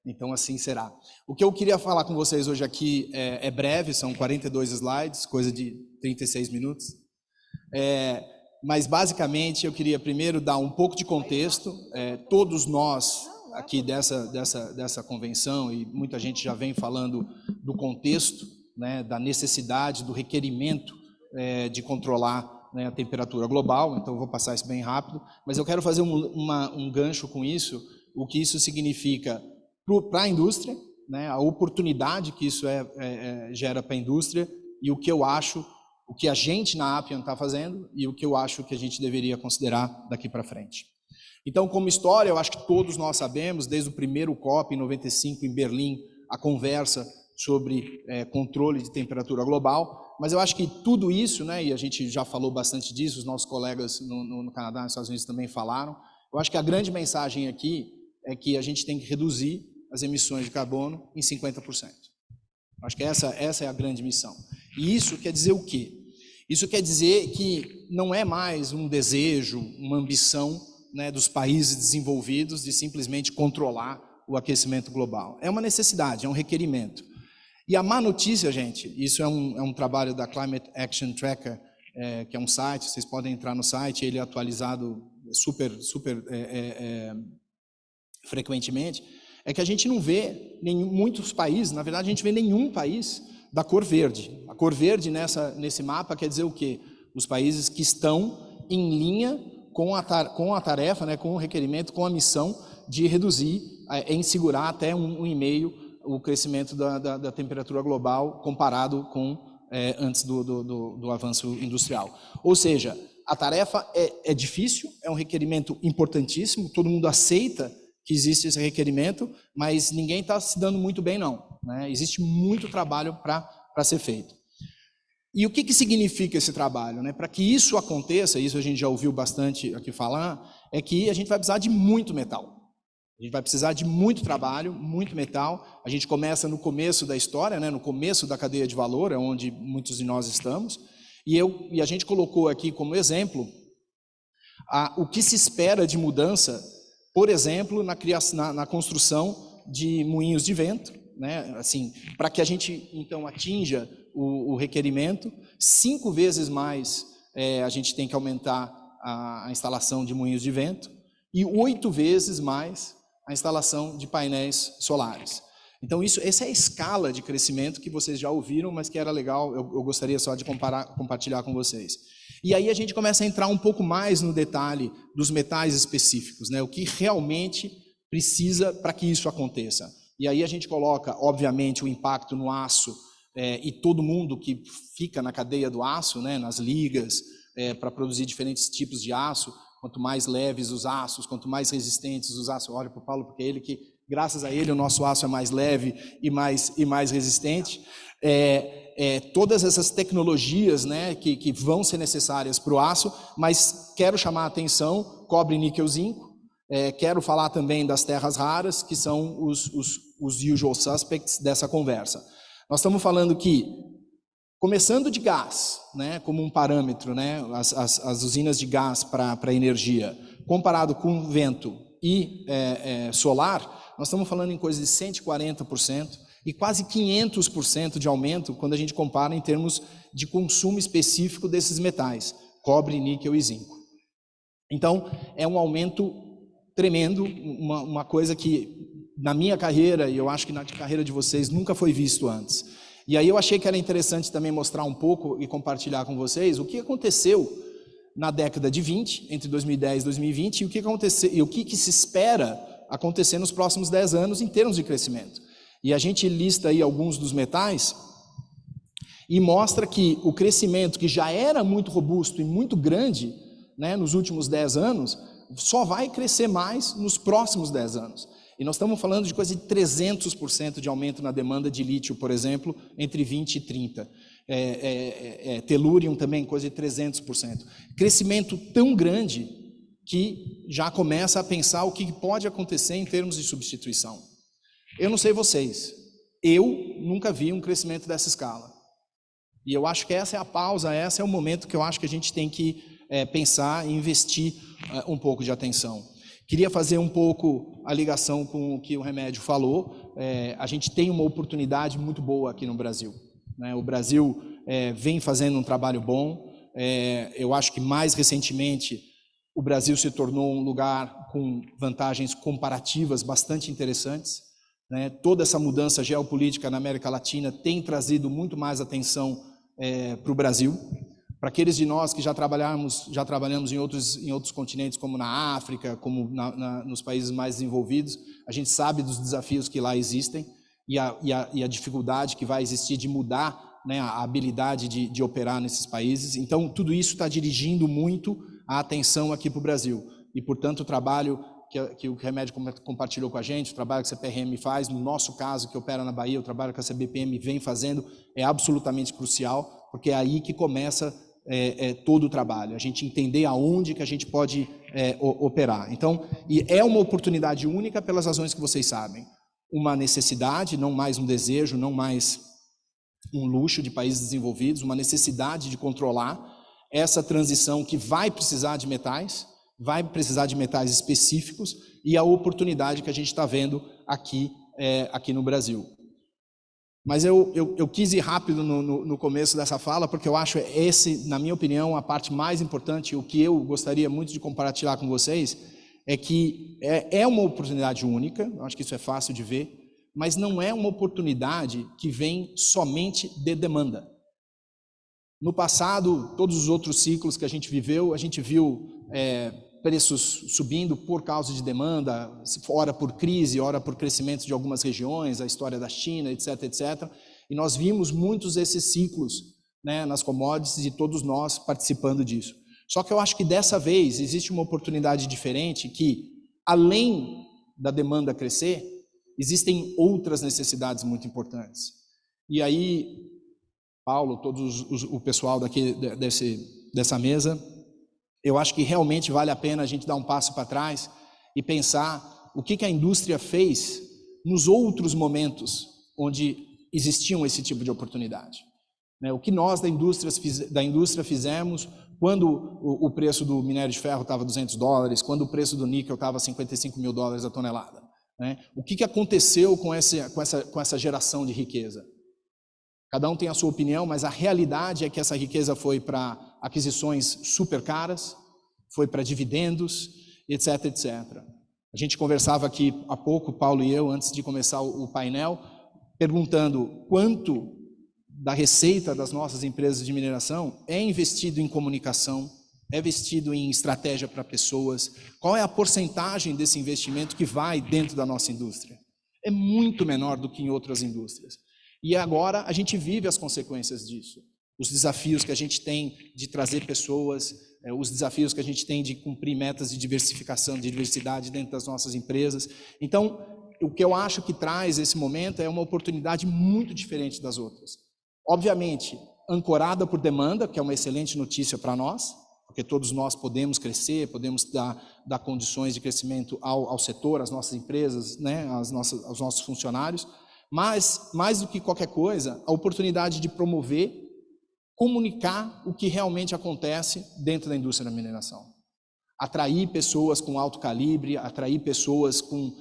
então assim será. O que eu queria falar com vocês hoje aqui é breve, são 42 slides, coisa de 36 minutos, mas basicamente eu queria primeiro dar um pouco de contexto. Todos nós aqui dessa convenção, e muita gente já vem falando do contexto, né, da necessidade, do requerimento de controlar, né, a temperatura global, então eu vou passar isso bem rápido, mas eu quero fazer um gancho com isso, o que isso significa para a indústria, né, a oportunidade que isso gera para a indústria, e o que eu acho, o que a gente na Appian está fazendo, e o que eu acho que a gente deveria considerar daqui para frente. Então, como história, eu acho que todos nós sabemos, desde o primeiro COP em 95 em Berlim, a conversa sobre controle de temperatura global, mas eu acho que tudo isso, né, e a gente já falou bastante disso, os nossos colegas no Canadá e nos Estados Unidos também falaram, eu acho que a grande mensagem aqui é que a gente tem que reduzir as emissões de carbono em 50%. Acho que essa é a grande missão. E isso quer dizer o quê? Isso quer dizer que não é mais um desejo, uma ambição, né, dos países desenvolvidos de simplesmente controlar o aquecimento global. É uma necessidade, é um requerimento. E a má notícia, gente, isso é um trabalho da Climate Action Tracker, que é um site, vocês podem entrar no site, ele é atualizado super frequentemente, é que a gente não vê muitos países, na verdade a gente vê nenhum país da cor verde. A cor verde nesse mapa quer dizer o quê? Os países que estão em linha com a tarefa, né, com o requerimento, com a missão de reduzir, em segurar até 1,5 o crescimento da temperatura global comparado com antes do avanço industrial. Ou seja, a tarefa é difícil, é um requerimento importantíssimo, todo mundo aceita que existe esse requerimento, mas ninguém está se dando muito bem não, né? Existe muito trabalho para ser feito. E o que significa esse trabalho, né? Para que isso aconteça, isso a gente já ouviu bastante aqui falar, é que a gente vai precisar de muito metal. A gente vai precisar de muito trabalho, muito metal. A gente começa no começo da história, né? No começo da cadeia de valor, é onde muitos de nós estamos. E a gente colocou aqui como exemplo o que se espera de mudança, por exemplo, na construção de moinhos de vento, né? Assim, para que a gente então atinja o requerimento, 5 vezes mais a gente tem que aumentar a instalação de moinhos de vento e 8 vezes mais a instalação de painéis solares. Então essa é a escala de crescimento que vocês já ouviram, mas que era legal, eu gostaria só de compartilhar com vocês. E aí a gente começa a entrar um pouco mais no detalhe dos metais específicos, né? O que realmente precisa para que isso aconteça. E aí a gente coloca, obviamente, o impacto no aço e todo mundo que fica na cadeia do aço, né? Nas ligas, para produzir diferentes tipos de aço. Quanto mais leves os aços, quanto mais resistentes os aços. Olha para o Paulo, porque graças a ele, o nosso aço é mais leve e mais resistente. Todas essas tecnologias, né, que vão ser necessárias para o aço, mas quero chamar a atenção, cobre, níquel, zinco. Quero falar também das terras raras, que são os usual suspects dessa conversa. Nós estamos falando que, começando de gás, né, como um parâmetro, né, as usinas de gás para energia, comparado com vento e solar, nós estamos falando em coisa de 140% e quase 500% de aumento quando a gente compara em termos de consumo específico desses metais, cobre, níquel e zinco. Então, é um aumento tremendo, uma coisa que na minha carreira, e eu acho que na carreira de vocês, nunca foi visto antes. E aí eu achei que era interessante também mostrar um pouco e compartilhar com vocês o que aconteceu na década de 20, entre 2010 e 2020, e o que se espera acontecer nos próximos 10 anos em termos de crescimento. E a gente lista aí alguns dos metais, E mostra que o crescimento, que já era muito robusto e muito grande, né, nos últimos 10 anos, só vai crescer mais nos próximos 10 anos. E nós estamos falando de coisa de 300% de aumento na demanda de lítio, por exemplo, entre 20 e 30. Telúrium também, coisa de 300%. Crescimento tão grande que já começa a pensar o que pode acontecer em termos de substituição. Eu não sei vocês, eu nunca vi um crescimento dessa escala. E eu acho que essa é a pausa, esse é o momento que eu acho que a gente tem que pensar e investir um pouco de atenção. Queria fazer um pouco a ligação com o que o Remédio falou. A gente tem uma oportunidade muito boa aqui no Brasil, né? O Brasil vem fazendo um trabalho bom. Eu acho que mais recentemente o Brasil se tornou um lugar com vantagens comparativas bastante interessantes, né? Toda essa mudança geopolítica na América Latina tem trazido muito mais atenção para o Brasil. Para aqueles de nós que já trabalhamos em outros continentes, como na África, como nos países mais desenvolvidos, a gente sabe dos desafios que lá existem e a dificuldade que vai existir de mudar, né, a habilidade de operar nesses países. Então, tudo isso está dirigindo muito a atenção aqui para o Brasil. E, portanto, o trabalho que o Remédio compartilhou com a gente, o trabalho que a CPRM faz, no nosso caso, que opera na Bahia, o trabalho que a CBPM vem fazendo, é absolutamente crucial, porque é aí que começa todo o trabalho, a gente entender aonde que a gente pode operar. Então, e é uma oportunidade única pelas razões que vocês sabem. Uma necessidade, não mais um desejo, não mais um luxo de países desenvolvidos, uma necessidade de controlar essa transição que vai precisar de metais específicos, e a oportunidade que a gente está vendo aqui no Brasil. Mas eu quis ir rápido no começo dessa fala, porque eu acho esse, na minha opinião, a parte mais importante, o que eu gostaria muito de compartilhar com vocês, é que é uma oportunidade única, eu acho que isso é fácil de ver, mas não é uma oportunidade que vem somente de demanda. No passado, todos os outros ciclos que a gente viu preços subindo por causa de demanda, ora por crise, ora por crescimento de algumas regiões, a história da China, etc, etc. E nós vimos muitos desses ciclos, né, nas commodities, e todos nós participando disso. Só que eu acho que dessa vez existe uma oportunidade diferente que, além da demanda crescer, existem outras necessidades muito importantes. E aí, Paulo, o pessoal daqui dessa mesa, eu acho que realmente vale a pena a gente dar um passo para trás e pensar o que a indústria fez nos outros momentos onde existiam esse tipo de oportunidade. O que nós da indústria fizemos quando o preço do minério de ferro estava $200, quando o preço do níquel estava $55.000 a tonelada. O que aconteceu com essa geração de riqueza? Cada um tem a sua opinião, mas a realidade é que essa riqueza foi para aquisições super caras, foi para dividendos, etc, etc. A gente conversava aqui há pouco, Paulo e eu, antes de começar o painel, perguntando quanto da receita das nossas empresas de mineração é investido em comunicação, é investido em estratégia para pessoas, qual é a porcentagem desse investimento que vai dentro da nossa indústria? É muito menor do que em outras indústrias. E agora a gente vive as consequências disso. Os desafios que a gente tem de trazer pessoas, os desafios que a gente tem de cumprir metas de diversificação, de diversidade dentro das nossas empresas. Então, o que eu acho que traz esse momento é uma oportunidade muito diferente das outras. Obviamente, ancorada por demanda, que é uma excelente notícia para nós, porque todos nós podemos crescer, podemos dar condições de crescimento ao setor, às nossas empresas, né, aos nossos funcionários. Mas, mais do que qualquer coisa, a oportunidade de promover, comunicar o que realmente acontece dentro da indústria da mineração. Atrair pessoas com alto calibre, atrair pessoas com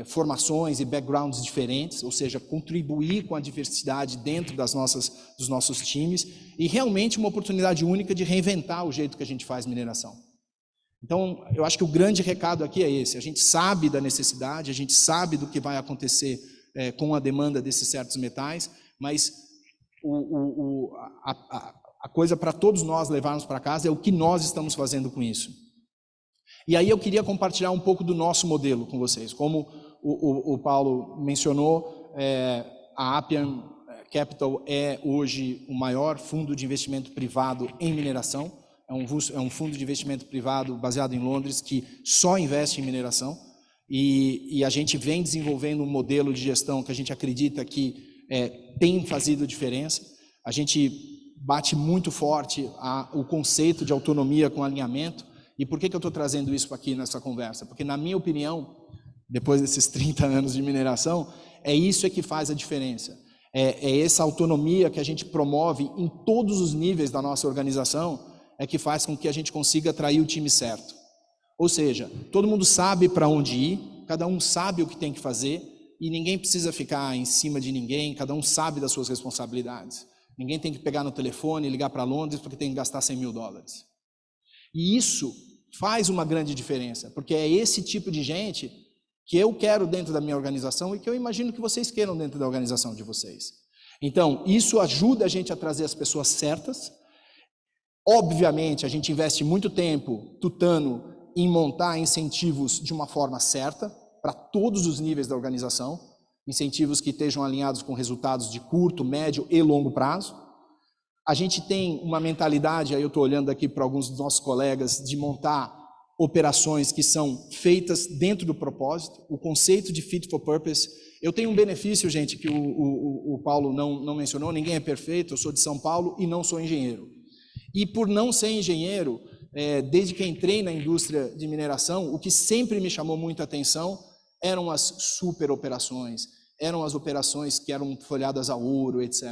formações e backgrounds diferentes, ou seja, contribuir com a diversidade dentro dos nossos times, e realmente uma oportunidade única de reinventar o jeito que a gente faz mineração. Então, eu acho que o grande recado aqui é esse: a gente sabe da necessidade, a gente sabe do que vai acontecer com a demanda desses certos metais, mas a coisa para todos nós levarmos para casa é o que nós estamos fazendo com isso. E aí eu queria compartilhar um pouco do nosso modelo com vocês. Como o Paulo mencionou, a Appian Capital é hoje o maior fundo de investimento privado em mineração. É um fundo de investimento privado baseado em Londres que só investe em mineração. E a gente vem desenvolvendo um modelo de gestão que a gente acredita que tem fazido diferença. A gente bate muito forte o conceito de autonomia com alinhamento. E por que eu estou trazendo isso aqui nessa conversa? Porque, na minha opinião, depois desses 30 anos de mineração, isso que faz a diferença. É essa autonomia que a gente promove em todos os níveis da nossa organização que faz com que a gente consiga atrair o time certo. Ou seja, todo mundo sabe para onde ir, cada um sabe o que tem que fazer e ninguém precisa ficar em cima de ninguém, cada um sabe das suas responsabilidades. Ninguém tem que pegar no telefone e ligar para Londres porque tem que gastar $100 mil. E isso faz uma grande diferença, porque é esse tipo de gente que eu quero dentro da minha organização e que eu imagino que vocês queiram dentro da organização de vocês. Então, isso ajuda a gente a trazer as pessoas certas. Obviamente, a gente investe muito tempo tutano em montar incentivos de uma forma certa para todos os níveis da organização, incentivos que estejam alinhados com resultados de curto, médio e longo prazo. A gente tem uma mentalidade, aí eu estou olhando aqui para alguns dos nossos colegas, de montar operações que são feitas dentro do propósito, o conceito de fit for purpose. Eu tenho um benefício, gente, que o Paulo não mencionou, ninguém é perfeito, eu sou de São Paulo e não sou engenheiro. E por não ser engenheiro, desde que entrei na indústria de mineração, o que sempre me chamou muita atenção eram as super operações, eram as operações que eram folhadas a ouro, etc.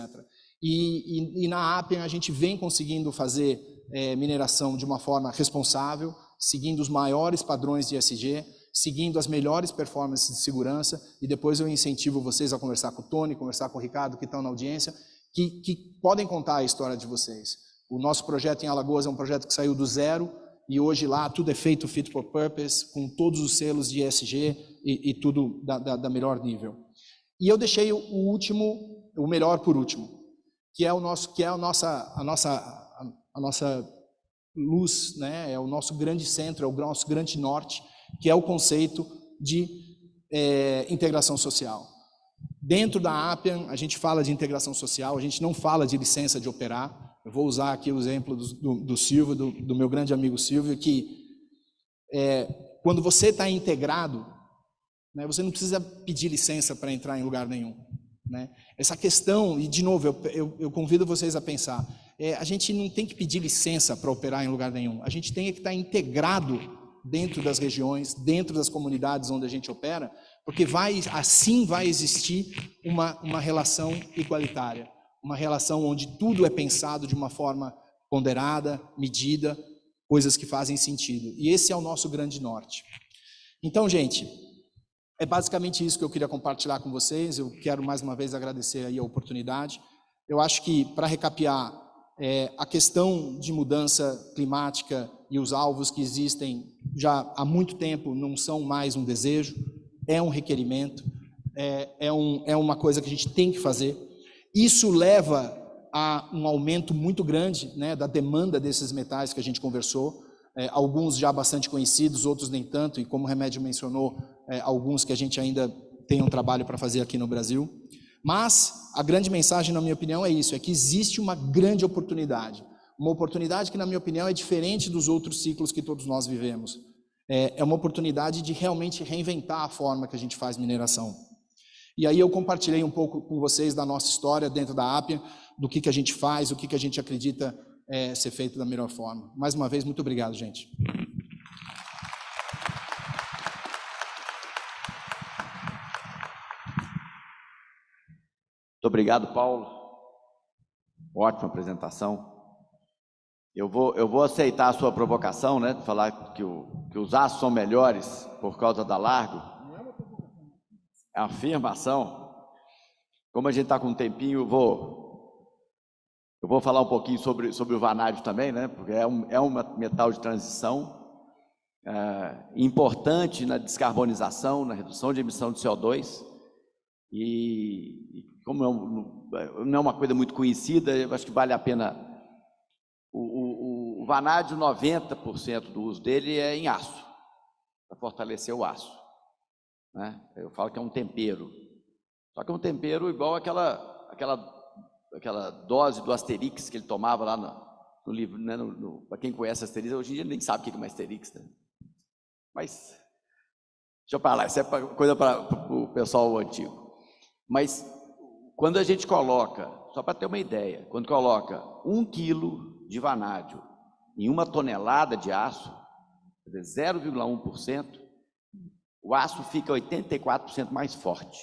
E na Appian a gente vem conseguindo fazer mineração de uma forma responsável, seguindo os maiores padrões de ESG, seguindo as melhores performances de segurança, e depois eu incentivo vocês a conversar com o Tony, conversar com o Ricardo, que estão na audiência, que podem contar a história de vocês. O nosso projeto em Alagoas é um projeto que saiu do zero, e hoje lá tudo é feito fit for purpose, com todos os selos de ESG e tudo da melhor nível. E eu deixei o melhor por último, que é a nossa luz, né? É o nosso grande centro, é o nosso grande norte, que é o conceito de integração social. Dentro da Appian, a gente fala de integração social, a gente não fala de licença de operar. Eu vou usar aqui o exemplo do Silvio, do meu grande amigo Silvio, que quando você está integrado, né, você não precisa pedir licença para entrar em lugar nenhum. Né? Essa questão, e de novo, eu convido vocês a pensar, a gente não tem que pedir licença para operar em lugar nenhum, a gente tem que estar integrado dentro das regiões, dentro das comunidades onde a gente opera, porque assim vai existir uma relação igualitária, uma relação onde tudo é pensado de uma forma ponderada, medida, coisas que fazem sentido. E esse é o nosso grande norte. Então, gente, é basicamente isso que eu queria compartilhar com vocês. Eu quero mais uma vez agradecer aí a oportunidade. Eu acho que, para recapear, a questão de mudança climática e os alvos que existem já há muito tempo não são mais um desejo, é um requerimento, é uma coisa que a gente tem que fazer. Isso leva a um aumento muito grande, né, da demanda desses metais que a gente conversou, alguns já bastante conhecidos, outros nem tanto, e como o Remédio mencionou, alguns que a gente ainda tem um trabalho para fazer aqui no Brasil. Mas a grande mensagem, na minha opinião, é isso, é que existe uma grande oportunidade. Uma oportunidade que, na minha opinião, é diferente dos outros ciclos que todos nós vivemos. É uma oportunidade de realmente reinventar a forma que a gente faz mineração. E aí eu compartilhei um pouco com vocês da nossa história dentro da Appian, do que a gente faz, o que a gente acredita ser feito da melhor forma. Mais uma vez, muito obrigado, gente. Muito obrigado, Paulo. Ótima apresentação. Eu vou aceitar a sua provocação, né, de falar que os aços são melhores por causa da Largo. É uma afirmação. Como a gente está com um tempinho, eu vou falar um pouquinho sobre o vanádio também, né, porque é um metal de transição importante na descarbonização, na redução de emissão de CO2. E como não é uma coisa muito conhecida, eu acho que vale a pena. O vanádio, 90% do uso dele é em aço, para fortalecer o aço. Né? Eu falo que é um tempero. Só que é um tempero igual aquela aquela dose do Asterix que ele tomava lá no livro, né? Para quem conhece Asterix, hoje em dia nem sabe o que é uma Asterix, né? Mas, deixa eu falar, isso é coisa para o pessoal antigo. Mas, quando a gente coloca, só para ter uma ideia, quando coloca 1 quilo de vanádio em 1 tonelada de aço, 0,1%, o aço fica 84% mais forte,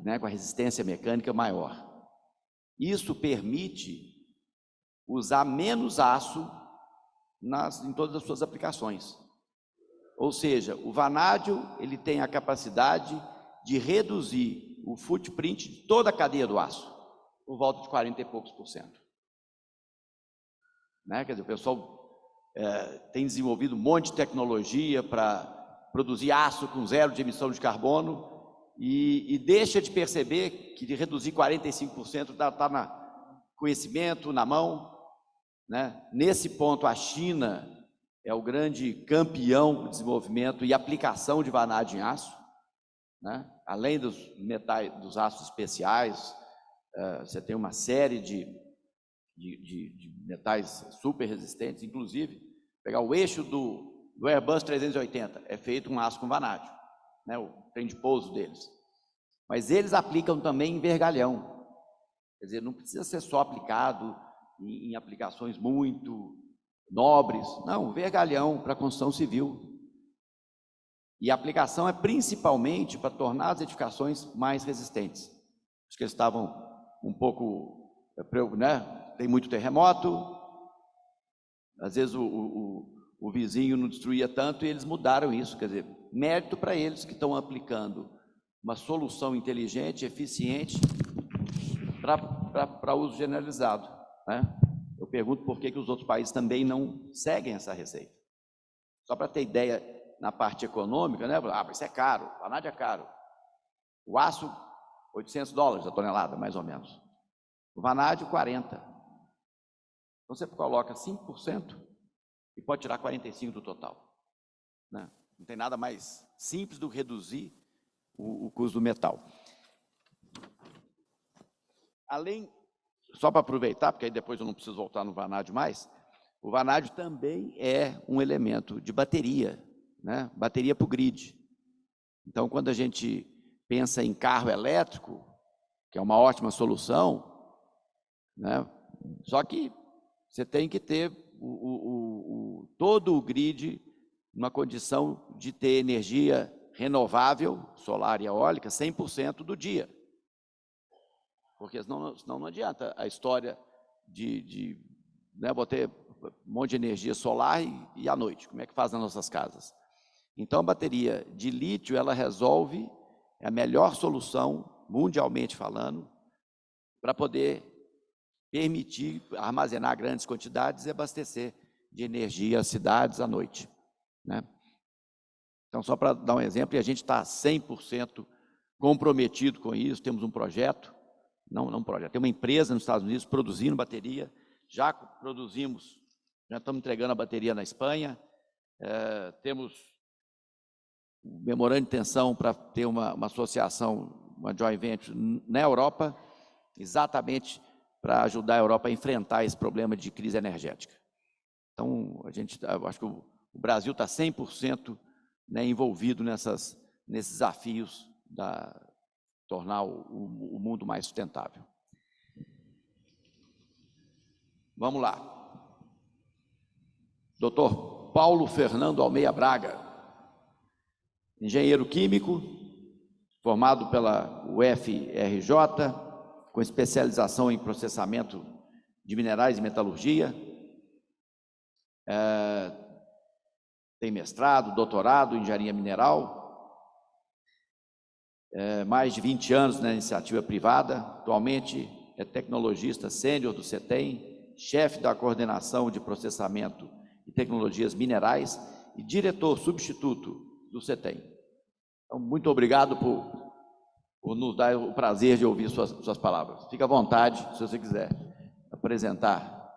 né, com a resistência mecânica maior. Isso permite usar menos aço em todas as suas aplicações. Ou seja, o vanádio ele tem a capacidade de reduzir o footprint de toda a cadeia do aço, por volta de 40 e poucos %. Né? Quer dizer, o pessoal tem desenvolvido um monte de tecnologia para produzir aço com 0 de emissão de carbono e deixa de perceber que de reduzir 45% está no conhecimento, na mão. Né? Nesse ponto, a China é o grande campeão do desenvolvimento e aplicação de vanádio em aço. Né? Além dos metais, dos aços especiais, você tem uma série de metais super resistentes, inclusive, pegar o eixo do Airbus 380, é feito um aço com vanádio, né? O trem de pouso deles. Mas eles aplicam também em vergalhão, quer dizer, não precisa ser só aplicado em aplicações muito nobres, não, vergalhão para construção civil. E a aplicação é principalmente para tornar as edificações mais resistentes. Acho que eles estavam um pouco, né? Tem muito terremoto, às vezes o vizinho não destruía tanto e eles mudaram isso, quer dizer, mérito para eles que estão aplicando uma solução inteligente, eficiente, para uso generalizado. Né? Eu pergunto por que os outros países também não seguem essa receita. Só para ter ideia, na parte econômica, né? Mas isso é caro, a vanádio é caro. O aço, $800 a tonelada, mais ou menos. O vanádio, 40%. Então, você coloca 5% e pode tirar 45% do total. Né? Não tem nada mais simples do que reduzir o custo do metal. Além, só para aproveitar, porque aí depois eu não preciso voltar no vanádio mais, o vanádio também é um elemento de bateria, né? Bateria para o grid. Então, quando a gente pensa em carro elétrico, que é uma ótima solução, né? Só que você tem que ter todo o grid numa condição de ter energia renovável, solar e eólica, 100% do dia. Porque senão não adianta a história né, vou ter um monte de energia solar e à noite. Como é que faz nas nossas casas? Então, a bateria de lítio, ela resolve, é a melhor solução, mundialmente falando, para poder permitir armazenar grandes quantidades e abastecer de energia as cidades à noite. Né? Então, só para dar um exemplo, e a gente está 100% comprometido com isso, temos um projeto, tem uma empresa nos Estados Unidos produzindo bateria, já produzimos, já estamos entregando a bateria na Espanha, temos um memorando de intenção para ter uma associação, uma joint venture na Europa, exatamente para ajudar a Europa a enfrentar esse problema de crise energética. Então, eu acho que o Brasil está 100% né, envolvido nesses desafios da tornar o mundo mais sustentável. Vamos lá. Dr. Paulo Fernando Almeida Braga, engenheiro químico, formado pela UFRJ, com especialização em processamento de minerais e metalurgia, tem mestrado, doutorado em engenharia mineral, mais de 20 anos na iniciativa privada, atualmente é tecnologista sênior do CETEM, chefe da coordenação de processamento e tecnologias minerais e diretor substituto do CETEM. Então, muito obrigado por nos dar o prazer de ouvir suas palavras. Fique à vontade, se você quiser apresentar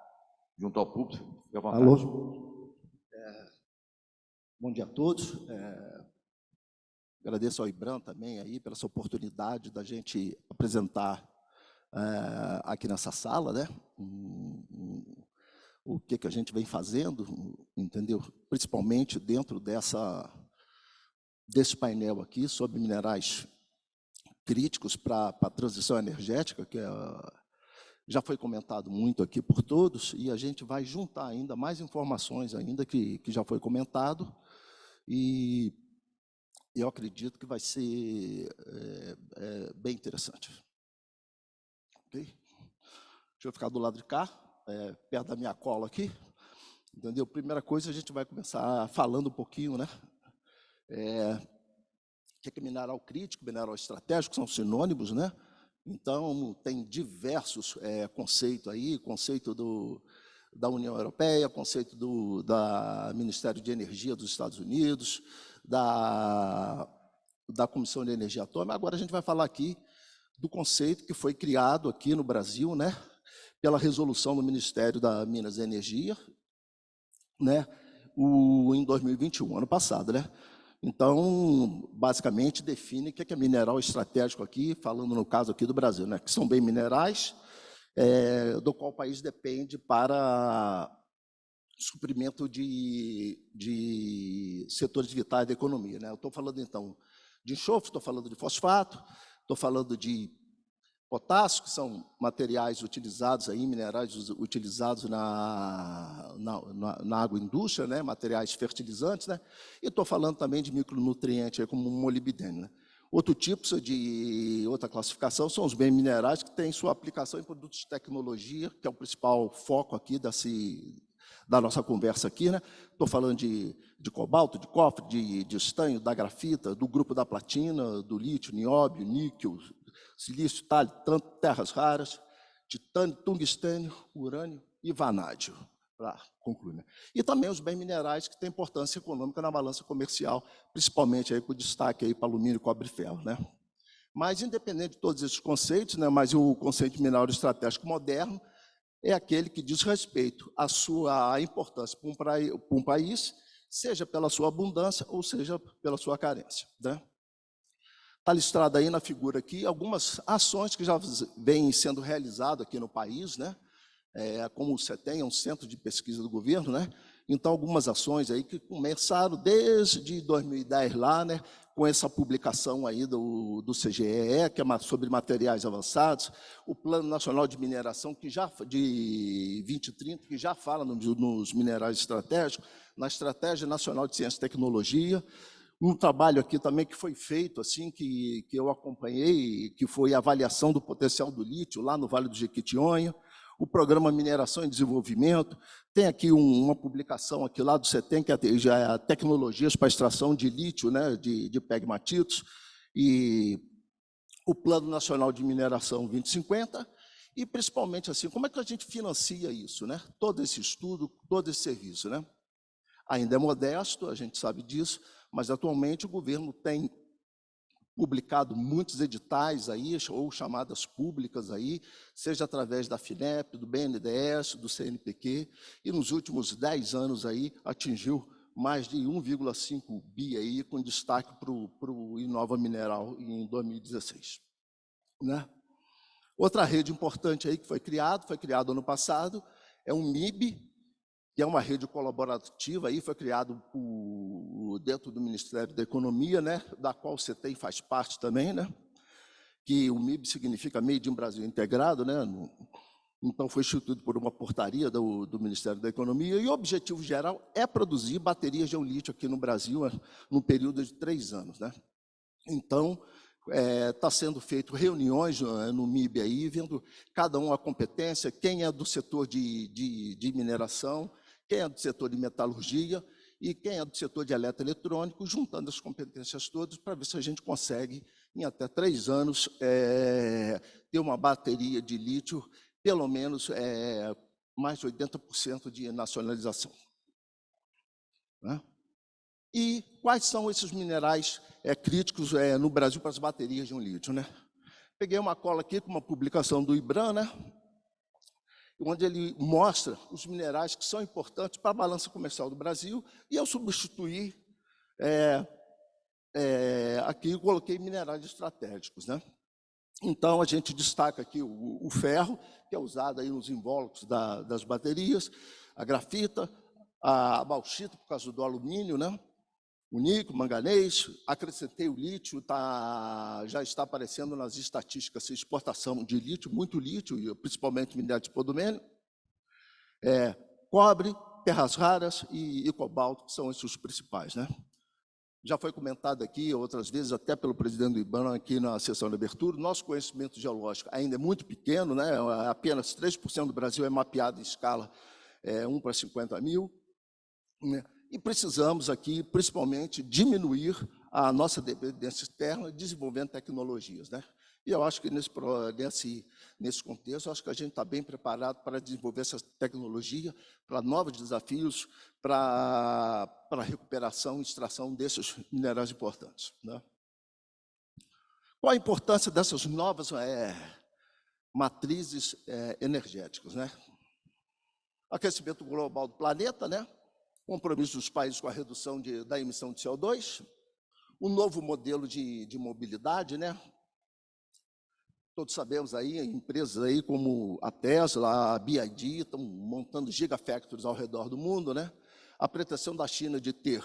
junto ao público, fique à vontade. Alô. Bom dia a todos. Agradeço ao IBRAM também aí pela essa oportunidade da gente apresentar aqui nessa sala, né? O que a gente vem fazendo, entendeu? Principalmente dentro desse painel aqui sobre minerais críticos para a transição energética, que já foi comentado muito aqui por todos, e a gente vai juntar ainda mais informações ainda que já foi comentado, e eu acredito que vai ser bem interessante. Ok? Deixa eu ficar do lado de cá, perto da minha cola aqui, entendeu? Primeira coisa, a gente vai começar falando um pouquinho, né? O que é mineral crítico, mineral estratégico, são sinônimos, né? Então, tem diversos conceitos aí, conceito da União Europeia, conceito do Ministério de Energia dos Estados Unidos, da Comissão de Energia Atômica. Agora a gente vai falar aqui do conceito que foi criado aqui no Brasil, né, pela resolução do Ministério da Minas e Energia, né, em 2021, ano passado, né? Então, basicamente, define o que é mineral estratégico aqui, falando no caso aqui do Brasil, né, que são bem minerais, do qual o país depende para suprimento de setores vitais da economia, né? Eu estou falando, então, de enxofre, estou falando de fosfato, estou falando de potássio, que são materiais utilizados aí, minerais utilizados na agroindústria, né? Materiais fertilizantes, né? E estou falando também de micronutrientes, como molibdênio, né? Outra classificação são os bens minerais que têm sua aplicação em produtos de tecnologia, que é o principal foco aqui da nossa conversa aqui, né? Estou falando de cobalto, de cofre, de estanho, da grafita, do grupo da platina, do lítio, nióbio, níquel, silício, talho, terras raras, titânio, tungstênio, urânio e vanádio, para concluir, né? E também os bens minerais que têm importância econômica na balança comercial, principalmente aí com destaque aí para alumínio, cobre e ferro, né? Mas, independente de todos esses conceitos, né, mas o conceito de mineral estratégico moderno é aquele que diz respeito à sua importância para um país, seja pela sua abundância ou seja pela sua carência, né? Está listrado aí na figura aqui algumas ações que já vêm sendo realizadas aqui no país, né? Como o CETEM, é um centro de pesquisa do governo, né? Então, algumas ações aí que começaram desde 2010 lá, né? Com essa publicação aí do CGEE, que é sobre materiais avançados, o Plano Nacional de Mineração, de 2030, que já fala nos minerais estratégicos, na Estratégia Nacional de Ciência e Tecnologia, um trabalho aqui também que foi feito, assim, que eu acompanhei, que foi a avaliação do potencial do lítio lá no Vale do Jequitinhonha, o Programa Mineração e Desenvolvimento, tem aqui uma publicação aqui lá do CETEM, que já é tecnologias para extração de lítio, né, de pegmatitos, e o Plano Nacional de Mineração 2050, e principalmente assim, como é que a gente financia isso, né? Todo esse estudo, todo esse serviço, né? Ainda é modesto, a gente sabe disso, mas atualmente o governo tem publicado muitos editais aí, ou chamadas públicas aí, seja através da FINEP, do BNDES, do CNPq, e nos últimos 10 anos aí atingiu mais de 1,5 bi aí, com destaque para o Inova Mineral em 2016. Né? Outra rede importante aí que foi criado ano passado, é o MIB, que é uma rede colaborativa, aí foi criado dentro do Ministério da Economia, né, da qual o CETEM faz parte também, né, que o MIB significa Made in Brasil Integrado, né, então foi instituído por uma portaria do Ministério da Economia, e o objetivo geral é produzir baterias de lítio aqui no Brasil num período de 3 anos. Né. Então, está sendo feito reuniões no MIB aí, vendo cada um a competência, quem é do setor de mineração, quem é do setor de metalurgia e quem é do setor de eletroeletrônico, juntando as competências todas para ver se a gente consegue, em até 3 anos, ter uma bateria de lítio, pelo menos mais de 80% de nacionalização. Né? E quais são esses minerais críticos no Brasil para as baterias de lítio? Né? Peguei uma cola aqui com uma publicação do IBRAM, né? Onde ele mostra os minerais que são importantes para a balança comercial do Brasil, e eu substituí, aqui eu coloquei minerais estratégicos. Né? Então, a gente destaca aqui o ferro, que é usado aí nos invólucros das baterias, a grafita, a bauxita, por causa do alumínio, né? O níquel, manganês, acrescentei o lítio, já está aparecendo nas estatísticas de exportação de lítio, muito lítio, principalmente minério de spodumênio, cobre, terras raras e cobalto, que são esses os principais, né? Já foi comentado aqui outras vezes, até pelo presidente do IBAMA, aqui na sessão de abertura, nosso conhecimento geológico ainda é muito pequeno, né? Apenas 3% do Brasil é mapeado em escala 1 para 50 mil, né? E precisamos aqui, principalmente, diminuir a nossa dependência externa, desenvolvendo tecnologias, né? E eu acho que nesse contexto, eu acho que a gente está bem preparado para desenvolver essa tecnologia, para novos desafios, para a recuperação e extração desses minerais importantes, né? Qual a importância dessas novas matrizes energéticas, né? Aquecimento global do planeta, né? Compromisso dos países com a redução da emissão de CO2, um novo modelo de mobilidade, né? Todos sabemos aí, empresas aí como a Tesla, a BYD, estão montando gigafactories ao redor do mundo, né? A pretensão da China de ter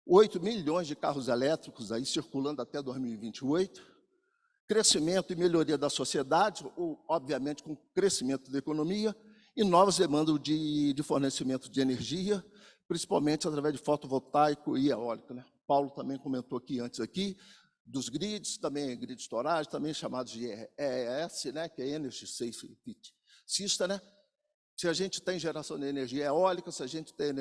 8 milhões de carros elétricos aí circulando até 2028, crescimento e melhoria da sociedade, ou, obviamente, com crescimento da economia, e novas demandas de fornecimento de energia, principalmente através de fotovoltaico e eólico, né? Paulo também comentou aqui antes dos grids, também grid storage, também chamados de EES, né, que é Energy Safety System, né? Se a gente tem geração de energia eólica, se a gente tem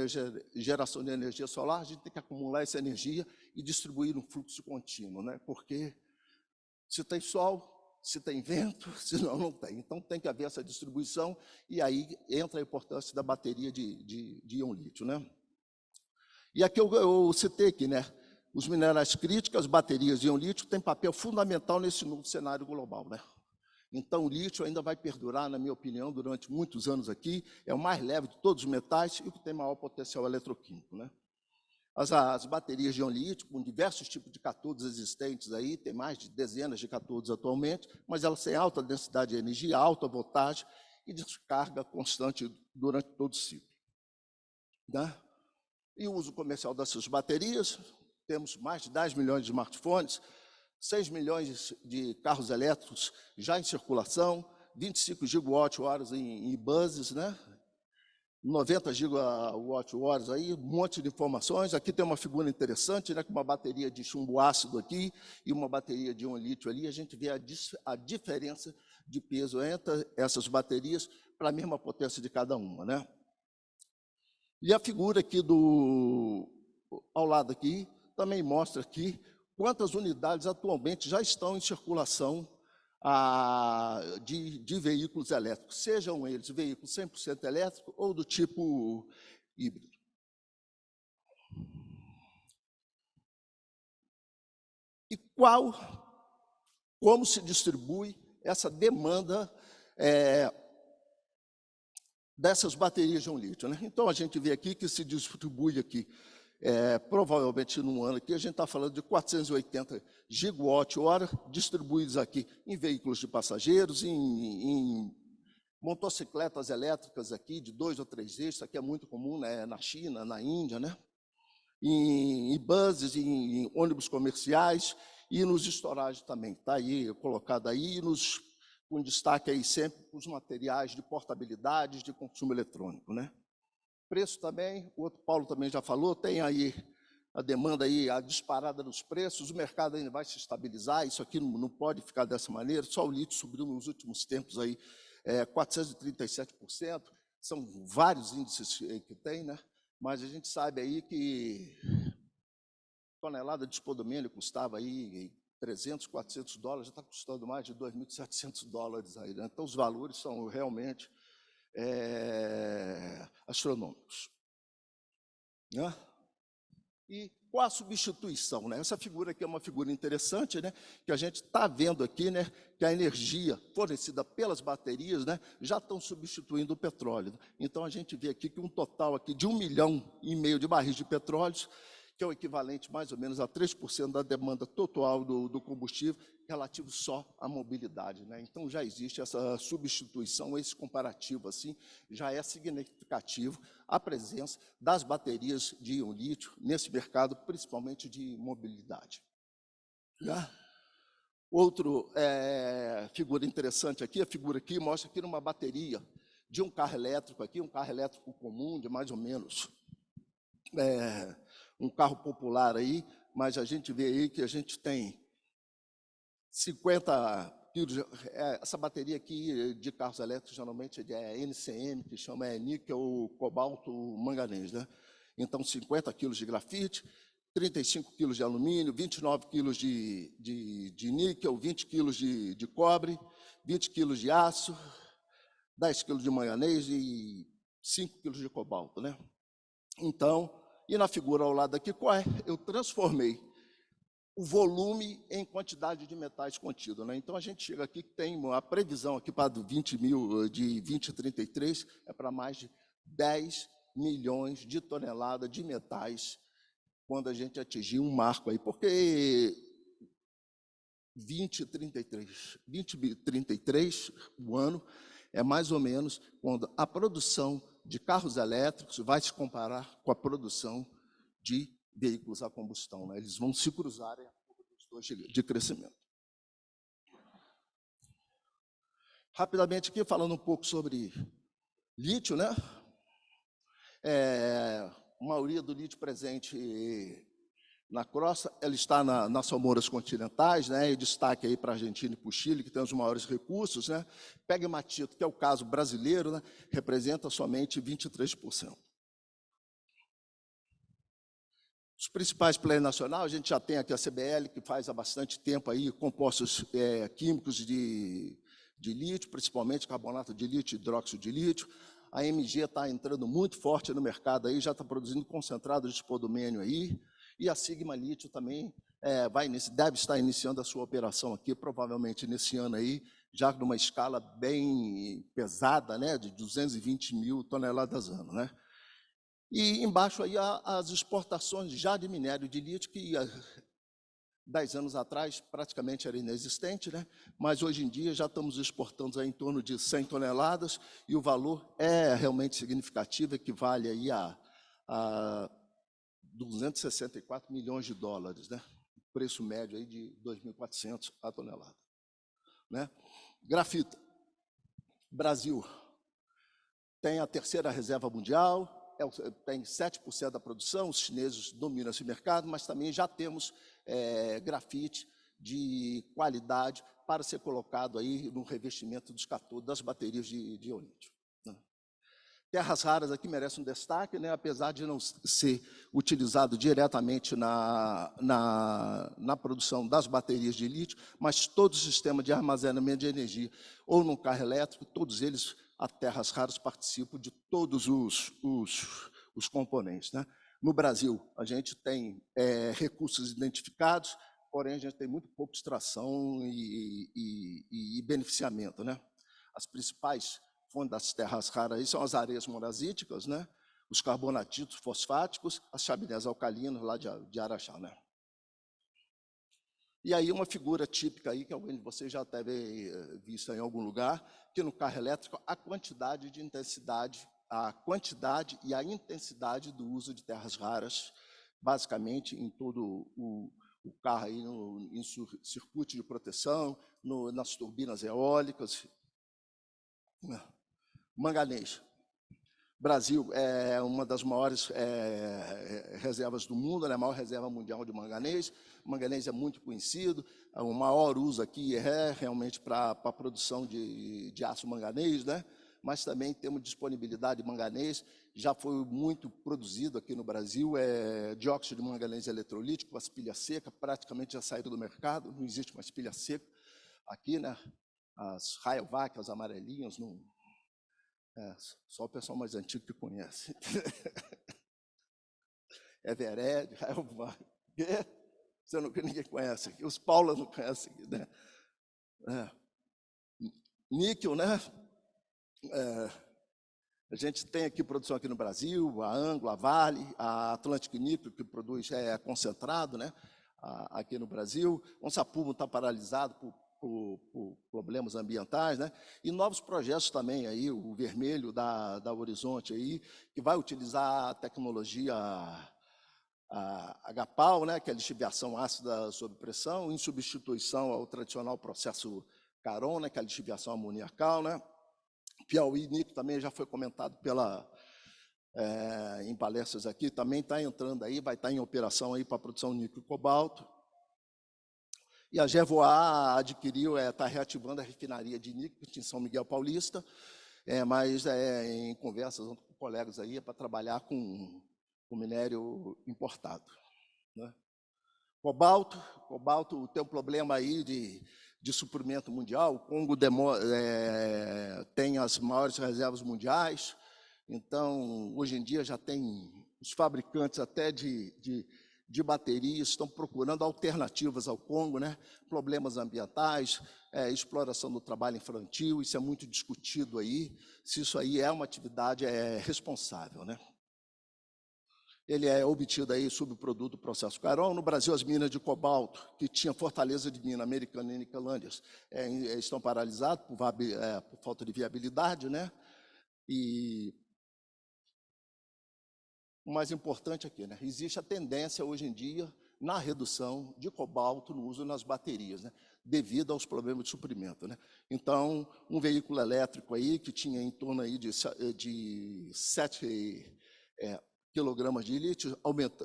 geração de energia solar, a gente tem que acumular essa energia e distribuir um fluxo contínuo, né? Porque se tem sol, se tem vento, senão não tem. Então tem que haver essa distribuição e aí entra a importância da bateria de íon lítio, né? E aqui eu citei aqui, né? Os minerais críticos, as baterias de íon lítio têm papel fundamental nesse novo cenário global, né? Então, o lítio ainda vai perdurar, na minha opinião, durante muitos anos aqui. É o mais leve de todos os metais e o que tem maior potencial eletroquímico, né? As baterias de íon lítio, com diversos tipos de cátodos existentes aí, tem mais de dezenas de cátodos atualmente, mas elas têm alta densidade de energia, alta voltagem e descarga constante durante todo o ciclo, né? E o uso comercial dessas baterias, temos mais de 10 milhões de smartphones, 6 milhões de carros elétricos já em circulação, 25 gigawatt-horas em buses, né? 90 gigawatt-horas aí, um monte de informações. Aqui tem uma figura interessante, né? Com uma bateria de chumbo ácido aqui e uma bateria de íon lítio ali. A gente vê a diferença de peso entre essas baterias para a mesma potência de cada uma, né? E a figura aqui ao lado aqui, também mostra aqui quantas unidades atualmente já estão em circulação de veículos elétricos, sejam eles veículos 100% elétricos ou do tipo híbrido. E como se distribui essa demanda dessas baterias de íon lítio, né? Então, a gente vê aqui que se distribui aqui, provavelmente num ano aqui, a gente está falando de 480 gigawatt-hora distribuídos aqui em veículos de passageiros, em motocicletas elétricas aqui, de 2 ou 3 eixos, isso aqui é muito comum, né, na China, na Índia, né? Em buses, em ônibus comerciais e nos storage também, está aí colocado aí, com destaque aí sempre para os materiais de portabilidade, de consumo eletrônico, né? Preço também, o outro Paulo também já falou, tem aí a demanda aí, a disparada dos preços, o mercado ainda vai se estabilizar, isso aqui não pode ficar dessa maneira, só o lítio subiu nos últimos tempos aí 437%, são vários índices que tem, né? Mas a gente sabe aí que tonelada de spodumênio custava aí 300, 400 dólares, já está custando mais de 2.700 dólares aí, né? Então os valores são realmente astronômicos, né? E qual a substituição, né? Essa figura aqui é uma figura interessante, né? Que a gente está vendo aqui, né? Que a energia fornecida pelas baterias, né? Já estão substituindo o petróleo. Então a gente vê aqui que um total aqui de 1,5 milhão de barris de petróleo, que é o equivalente mais ou menos a 3% da demanda total do combustível, relativo só à mobilidade, né? Então, já existe essa substituição, esse comparativo, assim, já é significativo a presença das baterias de íon lítio nesse mercado, principalmente de mobilidade. Né? Outro figura interessante aqui, a figura aqui mostra aqui numa bateria de um carro elétrico aqui, um carro elétrico comum de mais ou menos um carro popular aí, mas a gente vê aí que a gente tem 50 quilos. Essa bateria aqui de carros elétricos geralmente é NCM, que chama níquel, cobalto, manganês, né? Então 50 quilos de grafite, 35 quilos de alumínio, 29 quilos de níquel, 20 quilos de cobre, 20 quilos de aço, 10 quilos de manganês e 5 quilos de cobalto, né? Então, e na figura ao lado aqui, qual é? Eu transformei o volume em quantidade de metais contido, né? Então, a gente chega aqui que tem uma previsão aqui para 2033, é para mais de 10 milhões de toneladas de metais quando a gente atingir um marco aí, porque 2033, o ano, é mais ou menos quando a produção de carros elétricos vai se comparar com a produção de veículos a combustão, né? Eles vão se cruzarem os dois de crescimento. Rapidamente aqui, falando um pouco sobre lítio, né? A maioria do lítio presente na crosta, ela está nas salmouras continentais, né? E destaque aí para a Argentina e para o Chile, que tem os maiores recursos, né? Pegmatito, que é o caso brasileiro, né? Representa somente 23%. Os principais players nacionais, a gente já tem aqui a CBL, que faz há bastante tempo aí compostos químicos de lítio, principalmente carbonato de lítio, hidróxido de lítio. A MG está entrando muito forte no mercado aí, já está produzindo concentrado de spodumênio aí. E a Sigma Lítio também deve estar iniciando a sua operação aqui, provavelmente nesse ano aí, já numa escala bem pesada, né, de 220 mil toneladas ano, né? E embaixo aí as exportações já de minério de lítio, que 10 anos atrás praticamente era inexistente, né? Mas hoje em dia já estamos exportando aí em torno de 100 toneladas e o valor é realmente significativo, equivale aí a 264 milhões de dólares, né? Preço médio aí de 2.400 a tonelada, né? Grafita. Brasil tem a terceira reserva mundial, tem 7% da produção, os chineses dominam esse mercado, mas também já temos grafite de qualidade para ser colocado aí no revestimento dos catodos das baterias de íon lítio. Terras raras aqui merecem um destaque, né? Apesar de não ser utilizado diretamente na produção das baterias de lítio, mas todo o sistema de armazenamento de energia, ou no carro elétrico, todos eles, a terras raras, participam de todos os componentes, né? No Brasil, a gente tem recursos identificados, porém a gente tem muito pouca extração e beneficiamento, né? As principais fontes das terras raras aí são as areias monazíticas, né? Os carbonatitos fosfáticos, as chaminés alcalinas lá de Araxá, né? E aí uma figura típica aí, que alguém de vocês já deve visto em algum lugar, que no carro elétrico a quantidade e a intensidade do uso de terras raras, basicamente em todo o carro aí, em circuito de proteção, nas turbinas eólicas. Manganês. Brasil é uma das maiores reservas do mundo, né? A maior reserva mundial de manganês. O manganês é muito conhecido, o maior uso aqui é realmente para a produção de aço manganês, né? Mas também temos disponibilidade de manganês, já foi muito produzido aqui no Brasil, dióxido de manganês eletrolítico, as pilhas secas, praticamente já saíram do mercado, não existe mais pilha seca aqui, né? As Rayovac, as amarelinhas, não... só o pessoal mais antigo que conhece. Evered, Rayovac, ninguém conhece aqui, os Paulas não conhecem aqui, né? Níquel, né? A gente tem aqui produção aqui no Brasil, a Anglo, a Vale, a Atlantic Nickel, que produz concentrado, né? Aqui no Brasil. Onça Puma está paralisado por problemas ambientais, né? E novos projetos também aí, o Vermelho da Horizonte aí, que vai utilizar a tecnologia a HPAL, né, que é a lixiviação ácida sob pressão, em substituição ao tradicional processo Caron, né, que é a lixiviação amoniacal, né? Piauí Nickel também já foi comentado em palestras aqui, também está entrando aí, vai estar em operação aí para a produção níquel e cobalto. E a Gevoar adquiriu, está reativando a refinaria de níquel em São Miguel Paulista, mas em conversas com colegas aí para trabalhar com minério importado, né? Cobalto tem um problema aí de suprimento mundial. O Congo tem as maiores reservas mundiais, então hoje em dia já tem os fabricantes até de baterias estão procurando alternativas ao Congo, né? Problemas ambientais, exploração do trabalho infantil, isso é muito discutido aí, se isso aí é uma atividade responsável, né? Ele é obtido aí subproduto do processo Caron. No Brasil, as minas de cobalto, que tinha Fortaleza de Mina, Americana e Niquelândias, estão paralisadas por falta de viabilidade, né? E o mais importante aqui, né? Existe a tendência hoje em dia na redução de cobalto no uso nas baterias, né? Devido aos problemas de suprimento, né? Então, um veículo elétrico aí que tinha em torno aí de 7 quilogramas de lítio,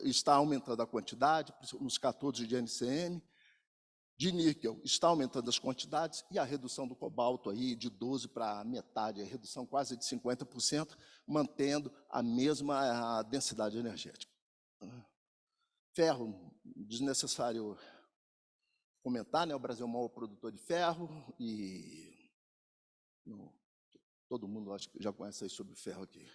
está aumentando a quantidade, nos cátodes de NCM, de níquel está aumentando as quantidades, e a redução do cobalto aí de 12% para metade, a redução quase de 50%, mantendo a mesma densidade energética. Ferro, desnecessário comentar, né? O Brasil é o maior produtor de ferro, e todo mundo acho que já conhece aí sobre ferro aqui.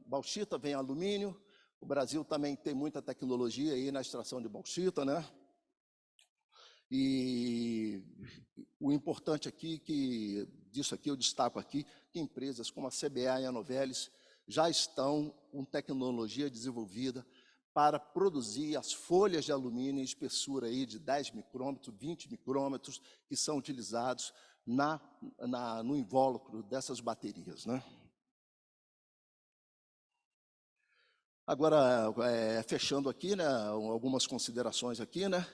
Bauxita vem alumínio. O Brasil também tem muita tecnologia aí na extração de bauxita, né? E o importante aqui, disso aqui eu destaco aqui, que empresas como a CBA e a Novelis já estão com tecnologia desenvolvida para produzir as folhas de alumínio em espessura aí de 10 micrômetros, 20 micrômetros, que são utilizados no invólucro dessas baterias, né? Agora, fechando aqui, né, algumas considerações aqui, né?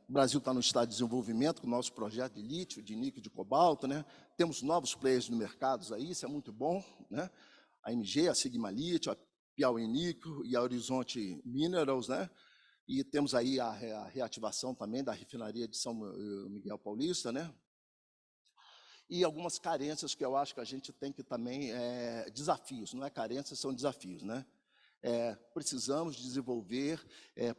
O Brasil está no estado de desenvolvimento com o nosso projeto de lítio, de níquel, de cobalto, né? Temos novos players no mercado aí, isso é muito bom, né? A MG, a Sigma Lítio, a Piauí Nickel e a Horizonte Minerals, né? E temos aí a reativação também da refinaria de São Miguel Paulista, né? E algumas carências que eu acho que a gente tem que também, desafios, não é carências, são desafios, né? Precisamos desenvolver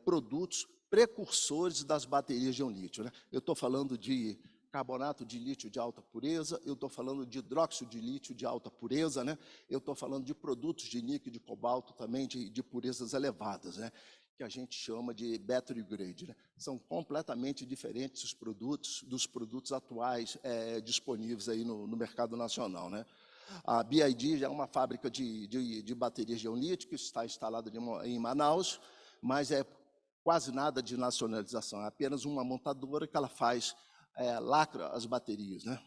produtos precursores das baterias de íon lítio, né? Eu estou falando de carbonato de lítio de alta pureza, eu estou falando de hidróxido de lítio de alta pureza, né? Eu estou falando de produtos de níquel e de cobalto também de purezas elevadas, né? Que a gente chama de battery grade, né? São completamente diferentes os produtos dos produtos atuais disponíveis aí no mercado nacional, né? A BID já é uma fábrica de baterias de íon lítio que está instalada em Manaus, mas é quase nada de nacionalização, é apenas uma montadora que ela lacra as baterias, né?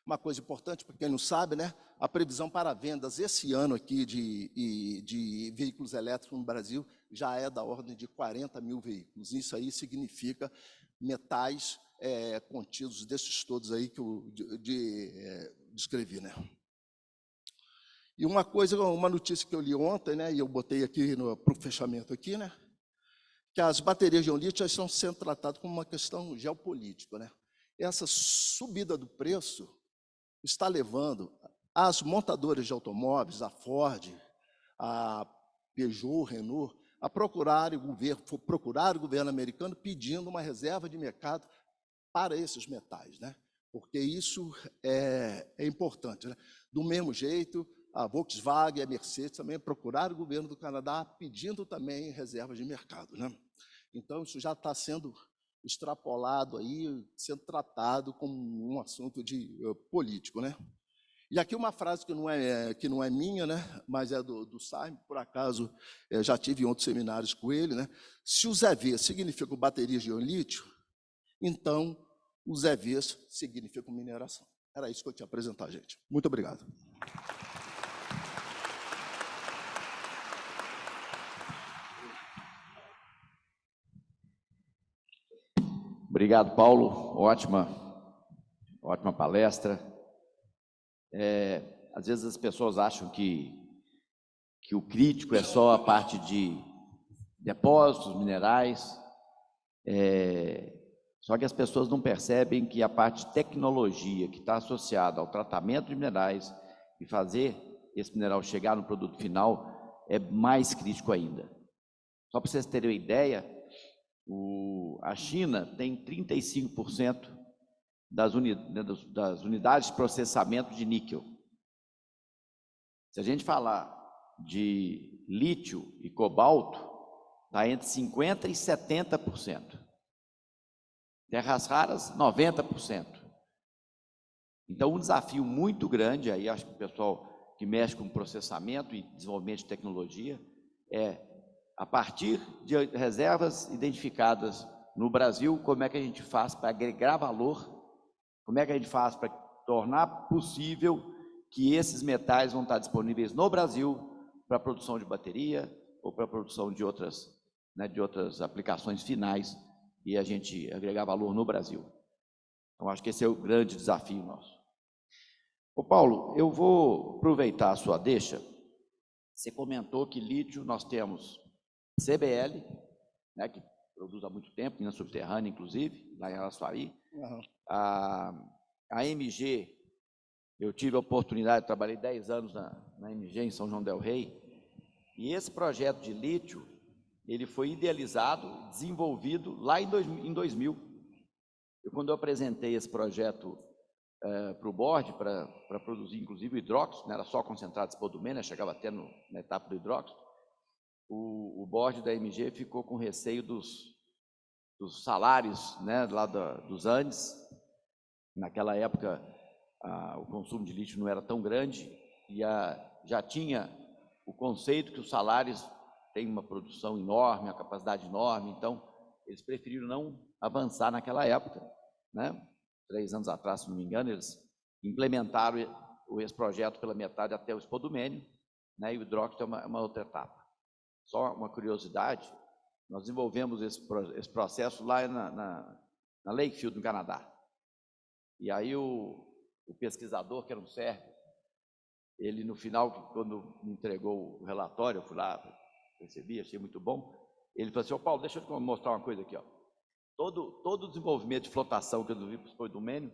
Uma coisa importante, para quem não sabe, né, a previsão para vendas esse ano aqui de veículos elétricos no Brasil já é da ordem de 40 mil veículos. Isso aí significa metais contidos desses todos aí que eu descrevi, né? E uma notícia que eu li ontem, né, e eu botei aqui para o fechamento aqui, né, que as baterias de íon lítio já estão sendo tratadas como uma questão geopolítica, né? Essa subida do preço está levando as montadoras de automóveis, a Ford, a Peugeot, Renault, a procurar o governo americano pedindo uma reserva de mercado para esses metais, né? Porque isso é importante, né? Do mesmo jeito, a Volkswagen e a Mercedes também procuraram o governo do Canadá pedindo também reservas de mercado, né? Então, isso já está sendo extrapolado aí, sendo tratado como um assunto político, né? E aqui uma frase que não é minha, né? Mas é do Simon, por acaso, já tive em outros seminários com ele, né? Se os EVs significam baterias de lítio, então os EVs significam mineração. Era isso que eu tinha a apresentar, gente. Muito obrigado. Obrigado, Paulo. Ótima palestra. Às vezes as pessoas acham que o crítico é só a parte de depósitos minerais, só que as pessoas não percebem que a parte de tecnologia que está associada ao tratamento de minerais e fazer esse mineral chegar no produto final é mais crítico ainda. Só para vocês terem uma ideia, a China tem 35% das unidades de processamento de níquel. Se a gente falar de lítio e cobalto, está entre 50% e 70%. Terras raras, 90%. Então, um desafio muito grande, aí acho que o pessoal que mexe com processamento e desenvolvimento de tecnologia, a partir de reservas identificadas no Brasil, como é que a gente faz para agregar valor, como é que a gente faz para tornar possível que esses metais vão estar disponíveis no Brasil para a produção de bateria ou para a produção de outras aplicações finais e a gente agregar valor no Brasil. Então, acho que esse é o grande desafio nosso. Ô Paulo, eu vou aproveitar a sua deixa. Você comentou que lítio nós temos CBL, né, que produz há muito tempo, Minas Subterrânea, inclusive, lá em Araçuaí. Uhum. A MG, eu tive a oportunidade, trabalhei 10 anos na MG, em São João del Rei, e esse projeto de lítio, ele foi idealizado, desenvolvido lá em 2000. Quando eu apresentei esse projeto para o board, para produzir, inclusive, o hidróxido, né, era só concentrado de spodumene, chegava até na etapa do hidróxido, o board da MG ficou com receio dos salários, né, lá dos Andes. Naquela época, o consumo de lítio não era tão grande e já tinha o conceito que os salários têm uma produção enorme, uma capacidade enorme, então eles preferiram não avançar naquela época, né? 3 anos atrás, se não me engano, eles implementaram esse projeto pela metade até o spodumênio, né? E o hidróxido é uma outra etapa. Só uma curiosidade, nós desenvolvemos esse processo lá na Lakefield, no Canadá. E aí o pesquisador, que era um sérvio, ele no final, quando me entregou o relatório, eu fui lá, recebi, achei muito bom, ele falou assim: ô Paulo, deixa eu mostrar uma coisa aqui, ó. Todo o desenvolvimento de flotação que eu desenvolvi para o spodumênio,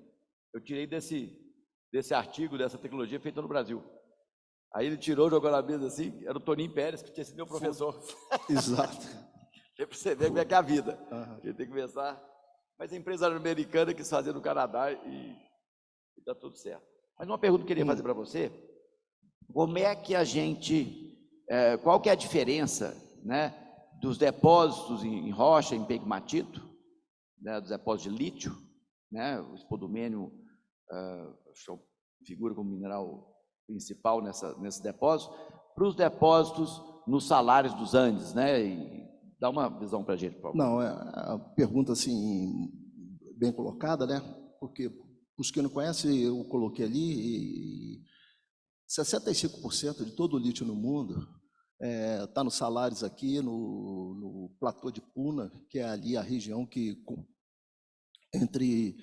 eu tirei desse artigo, dessa tecnologia feita no Brasil. Aí ele tirou, jogou na mesa assim, era o Toninho Pérez, que tinha sido meu professor. Exato. Para você ver como é que é a vida. Uhum. A gente tem que começar. Mas a empresa americana quis fazer no Canadá e está tudo certo. Mas uma pergunta que eu queria fazer para você: como é que a gente, qual que é a diferença, né, dos depósitos em rocha, em pegmatito, né, dos depósitos de lítio, né, o spodumênio figura como mineral principal nesse depósito, para os depósitos nos salários dos Andes, né? E dá uma visão para a gente, por favor. Não, é a pergunta assim, bem colocada, né? Porque, os que não conhecem, eu coloquei ali, 65% de todo o lítio no mundo está nos salários aqui, no platô de Puna, que é ali a região entre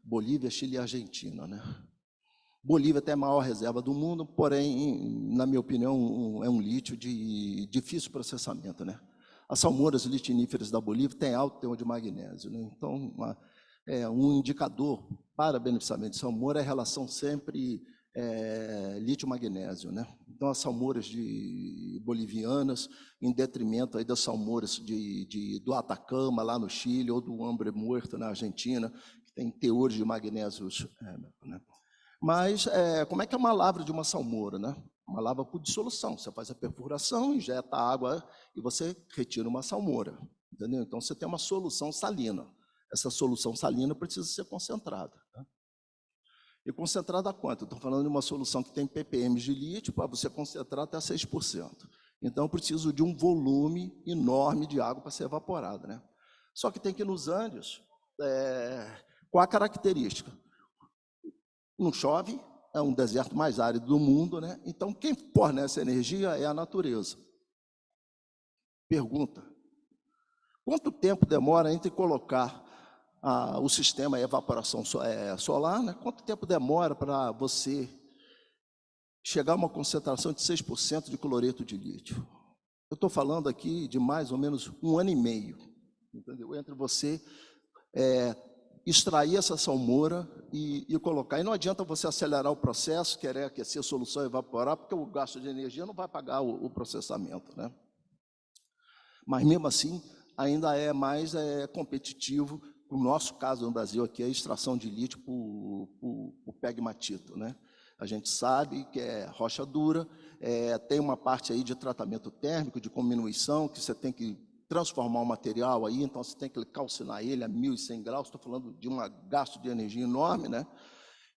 Bolívia, Chile e Argentina, né? Bolívia tem a maior reserva do mundo, porém, na minha opinião, é um lítio de difícil processamento, né? As salmouras litiníferas da Bolívia têm alto teor de magnésio, né? Então, um indicador para beneficiamento de salmoura é a relação sempre lítio-magnésio, né? Então, as salmouras bolivianas, em detrimento aí das salmouras do Atacama, lá no Chile, ou do Hambre Muerto, na Argentina, que tem teores de magnésios, né? Mas, como é que é uma lavra de uma salmoura, né? Uma lavra por dissolução. Você faz a perfuração, injeta água e você retira uma salmoura, entendeu? Então, você tem uma solução salina. Essa solução salina precisa ser concentrada, né? E concentrado a quanto? Estou falando de uma solução que tem ppm de lítio para você concentrar até 6%. Então, eu preciso de um volume enorme de água para ser evaporada, né? Só que tem que ir nos Andes, qual a característica? Não chove, é um deserto mais árido do mundo, né? Então, quem fornece energia é a natureza. Pergunta: quanto tempo demora entre colocar o sistema de evaporação solar, né? Quanto tempo demora para você chegar a uma concentração de 6% de cloreto de lítio? Eu estou falando aqui de mais ou menos 1 ano e meio, entendeu? Entre você extrair essa salmoura e colocar. E não adianta você acelerar o processo, querer aquecer a solução e evaporar, porque o gasto de energia não vai pagar o processamento, né? Mas, mesmo assim, ainda é mais competitivo. No nosso caso, no Brasil, aqui, a extração de lítio por pegmatito, né? A gente sabe que é rocha dura, tem uma parte aí de tratamento térmico, de diminuição, que você tem que transformar o material aí, então você tem que calcinar ele a 1.100 graus, estou falando de um gasto de energia enorme, né?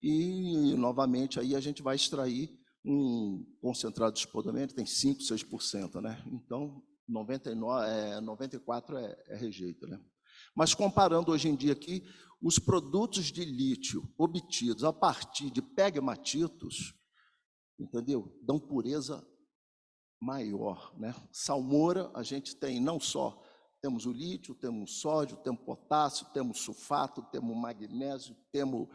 E, novamente, aí a gente vai extrair um concentrado de spodumene, tem 5%, 6%, né? Então, 94% é rejeito, né? Mas comparando hoje em dia aqui, os produtos de lítio obtidos a partir de pegmatitos, entendeu? Dão pureza maior, né? Salmoura, a gente tem não só, temos o lítio, temos o sódio, temos potássio, temos sulfato, temos magnésio, temos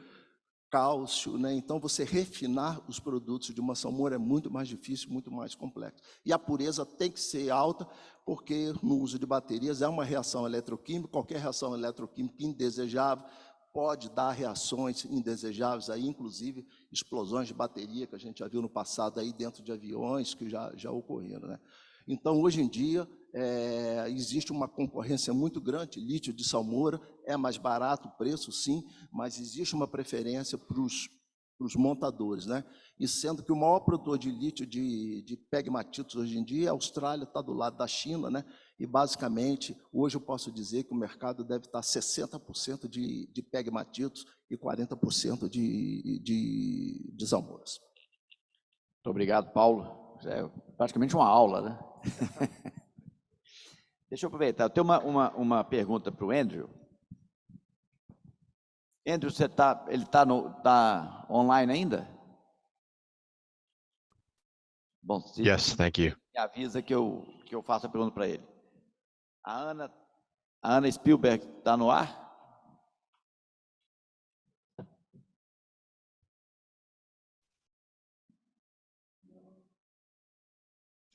cálcio, né? Então, você refinar os produtos de uma salmoura é muito mais difícil, muito mais complexo. E a pureza tem que ser alta, porque no uso de baterias é uma reação eletroquímica, qualquer reação eletroquímica indesejável pode dar reações indesejáveis, aí, inclusive explosões de bateria, que a gente já viu no passado aí dentro de aviões, que já ocorreram, né? Então, hoje em dia, existe uma concorrência muito grande, lítio de salmoura, é mais barato o preço, sim, mas existe uma preferência para os montadores, né? E sendo que o maior produtor de lítio de pegmatitos hoje em dia é a Austrália, está do lado da China, né? E, basicamente, hoje eu posso dizer que o mercado deve estar 60% de pegmatitos e 40% de salmouras. Muito obrigado, Paulo. É praticamente uma aula, né? Deixa eu aproveitar. Eu tenho uma pergunta para o Andrew. Andrew, ele está online ainda? Bom, se Yes, thank you. me avisa que eu faço a pergunta para ele. A Ana Spielberg está no ar?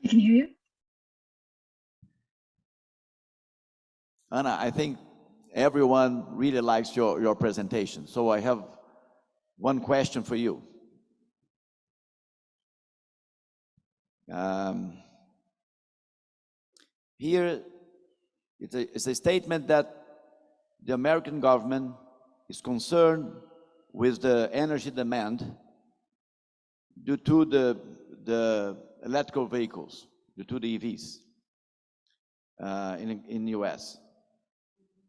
I can hear you. Anna, I think everyone really likes your presentation. So I have one question for you. Here, it's a statement that the American government is concerned with the energy demand due to the electrical vehicles, due to the EVs in the US.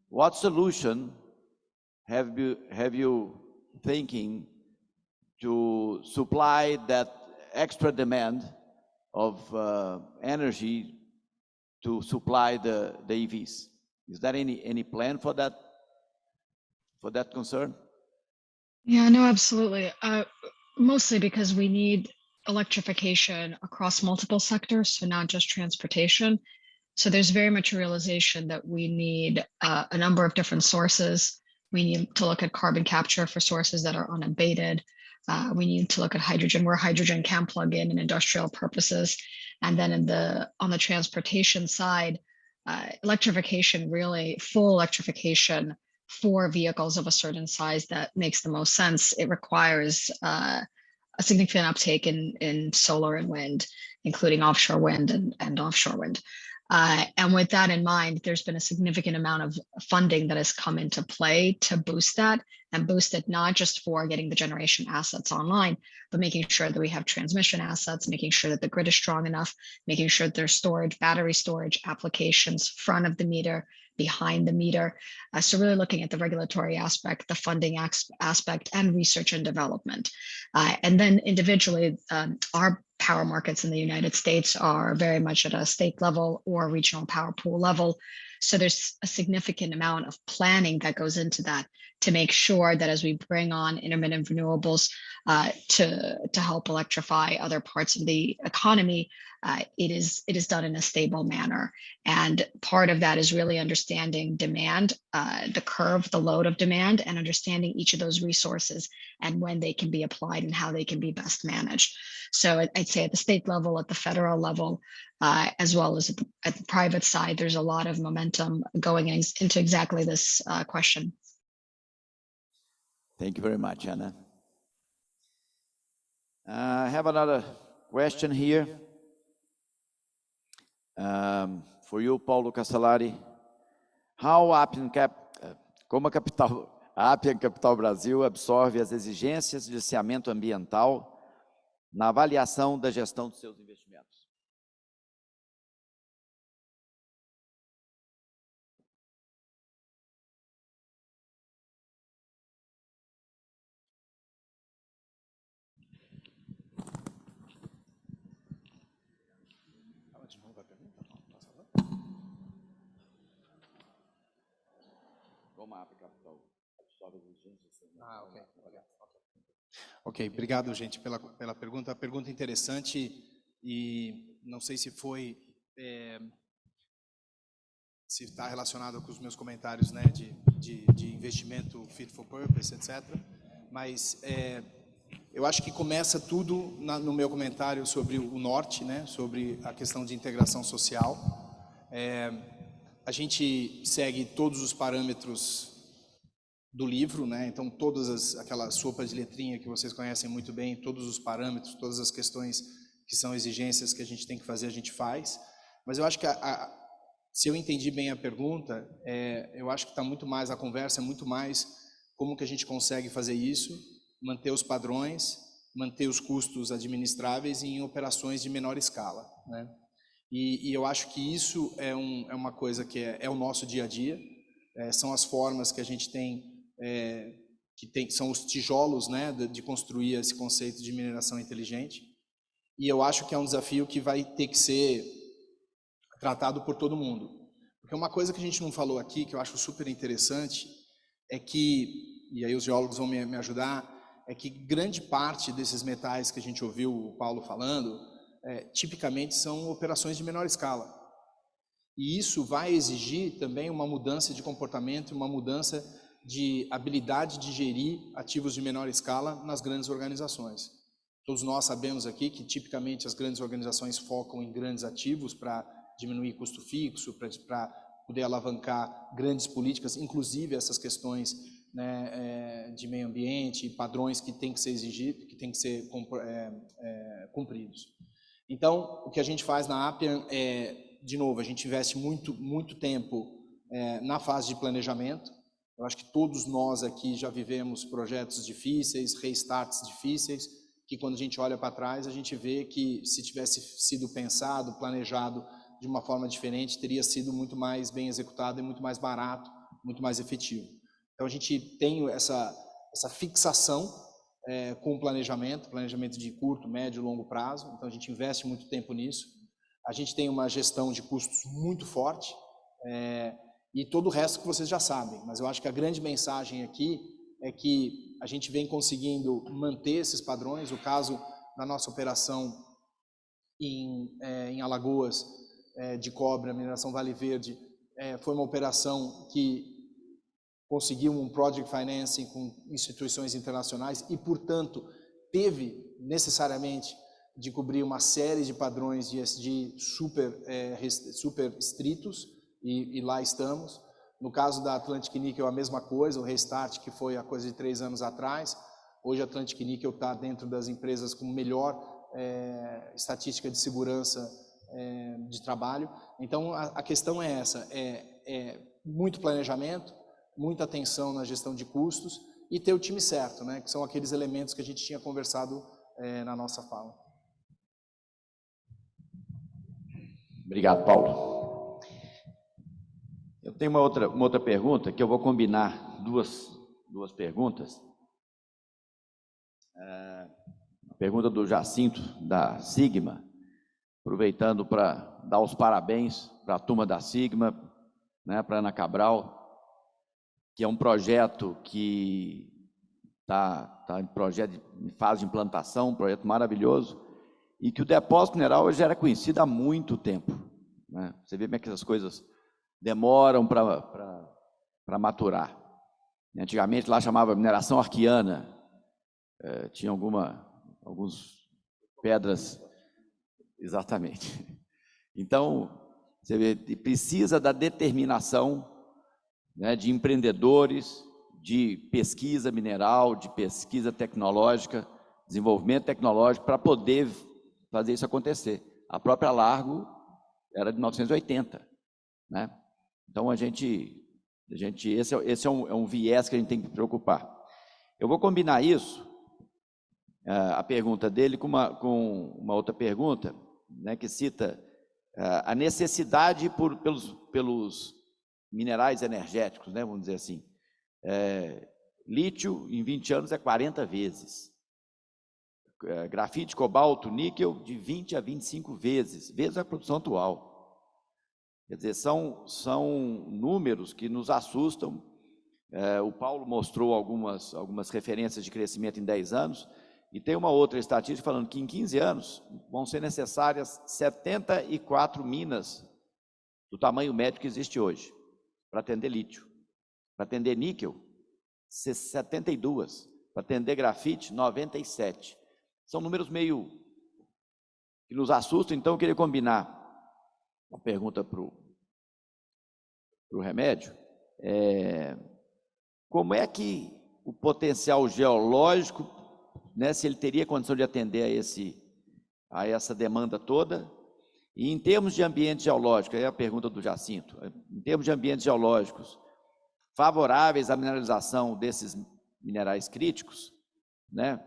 What solution have you thinking to supply that extra demand of energy to supply the EVs? Is there any plan for that concern? Yeah, no, absolutely. Mostly because we need electrification across multiple sectors, so not just transportation. So there's very much a realization that we need a number of different sources. We need to look at carbon capture for sources that are unabated. We need to look at hydrogen, where hydrogen can plug in industrial purposes. And then on the transportation side, electrification, really full electrification for vehicles of a certain size that makes the most sense. It requires a significant uptake in solar and wind, including offshore wind and offshore wind. And with that in mind, there's been a significant amount of funding that has come into play to boost that, and boost it not just for getting the generation assets online, but making sure that we have transmission assets, making sure that the grid is strong enough, making sure that there's storage, battery storage applications, front of the meter, behind the meter. So really looking at the regulatory aspect, the funding aspect, and research and development. And then individually, our power markets in the United States are very much at a state level or regional power pool level. So there's a significant amount of planning that goes into that to make sure that as we bring on intermittent renewables to help electrify other parts of the economy, it is done in a stable manner. And part of that is really understanding demand, the curve, the load of demand, and understanding each of those resources and when they can be applied and how they can be best managed. So I'd say at the state level, at the federal level, as well as at the private side, there's a lot of momentum going into exactly this question. Thank you very much, Anna. I have another question here for you, Paulo Castellari. How como a Appian Capital Brasil absorve as exigências de licenciamento ambiental na avaliação da gestão dos seus investimentos? Ok, obrigado, gente, pela pergunta. A pergunta interessante e não sei se foi se está relacionado com os meus comentários, né, de investimento fit for purpose, etc. Mas eu acho que começa tudo no meu comentário sobre o norte, né, sobre a questão de integração social. A gente segue todos os parâmetros do livro, né? Então todas aquelas sopas de letrinha que vocês conhecem muito bem, todos os parâmetros, todas as questões que são exigências que a gente tem que fazer, a gente faz. Mas eu acho que se eu entendi bem a pergunta, eu acho que está muito mais, a conversa é muito mais como que a gente consegue fazer isso, manter os padrões, manter os custos administráveis em operações de menor escala, né? E eu acho que isso é uma coisa que é o nosso dia a dia, são as formas que a gente tem, são os tijolos, né, de construir esse conceito de mineração inteligente. E eu acho que é um desafio que vai ter que ser tratado por todo mundo. Porque uma coisa que a gente não falou aqui, que eu acho super interessante, é que, e aí os geólogos vão me ajudar, é que grande parte desses metais que a gente ouviu o Paulo falando, tipicamente são operações de menor escala. E isso vai exigir também uma mudança de comportamento, uma mudança de habilidade de gerir ativos de menor escala nas grandes organizações. Todos nós sabemos aqui que tipicamente as grandes organizações focam em grandes ativos para diminuir custo fixo, para poder alavancar grandes políticas, inclusive essas questões, né, de meio ambiente, padrões que têm que ser exigidos, que têm que ser cumpridos. Então, o que a gente faz na Appian de novo, a gente investe muito tempo na fase de planejamento. Eu acho que todos nós aqui já vivemos projetos difíceis, restarts difíceis, que quando a gente olha para trás, a gente vê que se tivesse sido pensado, planejado de uma forma diferente, teria sido muito mais bem executado e muito mais barato, muito mais efetivo. Então a gente tem essa fixação com o planejamento de curto, médio e longo prazo, então a gente investe muito tempo nisso. A gente tem uma gestão de custos muito forte, e todo o resto que vocês já sabem, mas eu acho que a grande mensagem aqui é que a gente vem conseguindo manter esses padrões. O caso da nossa operação em Alagoas, de cobre, a mineração Vale Verde, foi uma operação que conseguiu um project financing com instituições internacionais e, portanto, teve necessariamente de cobrir uma série de padrões de ESG super estritos, e lá estamos. No caso da Atlantic Nickel, a mesma coisa, o restart, que foi a coisa de 3 anos atrás. Hoje a Atlantic Nickel está dentro das empresas com melhor estatística de segurança de trabalho. Então a questão é essa, muito planejamento, muita atenção na gestão de custos e ter o time certo, né, que são aqueles elementos que a gente tinha conversado na nossa fala. Obrigado, Paulo. Eu tenho uma outra pergunta, que eu vou combinar duas perguntas. A pergunta do Jacinto, da Sigma, aproveitando para dar os parabéns para a turma da Sigma, né, para a Ana Cabral, que é um projeto que está em fase de implantação, um projeto maravilhoso, e que o depósito mineral já era conhecido há muito tempo, né? Você vê como é que essas coisas demoram para maturar. Antigamente lá chamava mineração arquiana, tinha algumas pedras, exatamente. Então, você vê, precisa da determinação, né, de empreendedores, de pesquisa mineral, de pesquisa tecnológica, desenvolvimento tecnológico, para poder fazer isso acontecer. A própria Largo era de 1980, né? Então, esse é um viés que a gente tem que preocupar. Eu vou combinar isso, a pergunta dele, com uma outra pergunta, né, que cita a necessidade pelos minerais energéticos, né, vamos dizer assim. Lítio, em 20 anos, é 40 vezes. Grafite, cobalto, níquel, de 20 a 25 vezes a produção atual. Quer dizer, são números que nos assustam. O Paulo mostrou algumas referências de crescimento em 10 anos, e tem uma outra estatística falando que em 15 anos vão ser necessárias 74 minas do tamanho médio que existe hoje, para atender lítio. Para atender níquel, 72. Para atender grafite, 97. São números meio que nos assustam, então eu queria combinar uma pergunta para o Remédio. Como é que o potencial geológico, né, se ele teria condição de atender a essa demanda toda, e em termos de ambiente geológico, aí é a pergunta do Jacinto, em termos de ambientes geológicos favoráveis à mineralização desses minerais críticos, né,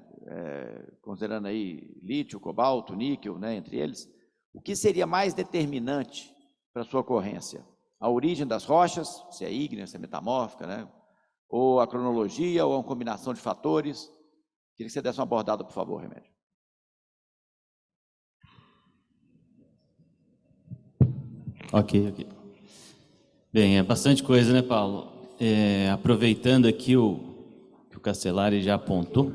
considerando aí lítio, cobalto, níquel, né, entre eles, o que seria mais determinante para a sua ocorrência? A origem das rochas, se é ígnea, se é metamórfica, né, ou a cronologia, ou uma combinação de fatores? Queria que você desse uma abordada, por favor, Remédio. Ok. Bem, é bastante coisa, né, Paulo? Aproveitando aqui o que o Castellari já apontou,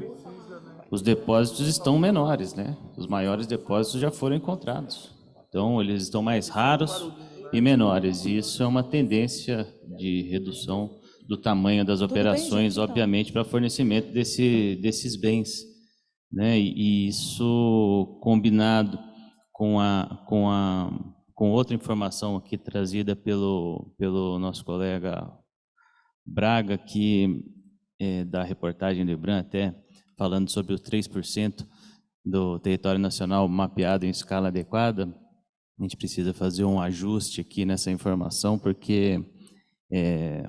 os depósitos estão menores, né? Os maiores depósitos já foram encontrados. Então, eles estão mais raros e menores. E isso é uma tendência de redução do tamanho das operações, obviamente, para fornecimento desses bens, né? E isso combinado com outra informação aqui trazida pelo nosso colega Braga, que da reportagem do IBRAM, até falando sobre os 3% do território nacional mapeado em escala adequada. A gente precisa fazer um ajuste aqui nessa informação, porque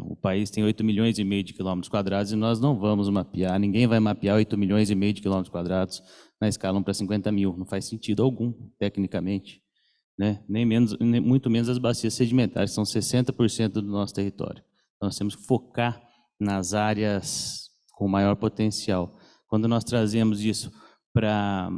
o país tem 8 milhões e meio de quilômetros quadrados e nós não vamos mapear, ninguém vai mapear 8 milhões e meio de quilômetros quadrados na escala 1 para 50 mil, não faz sentido algum, tecnicamente, né? Muito menos as bacias sedimentares, são 60% do nosso território. Então, nós temos que focar nas áreas com maior potencial. Quando nós trazemos isso para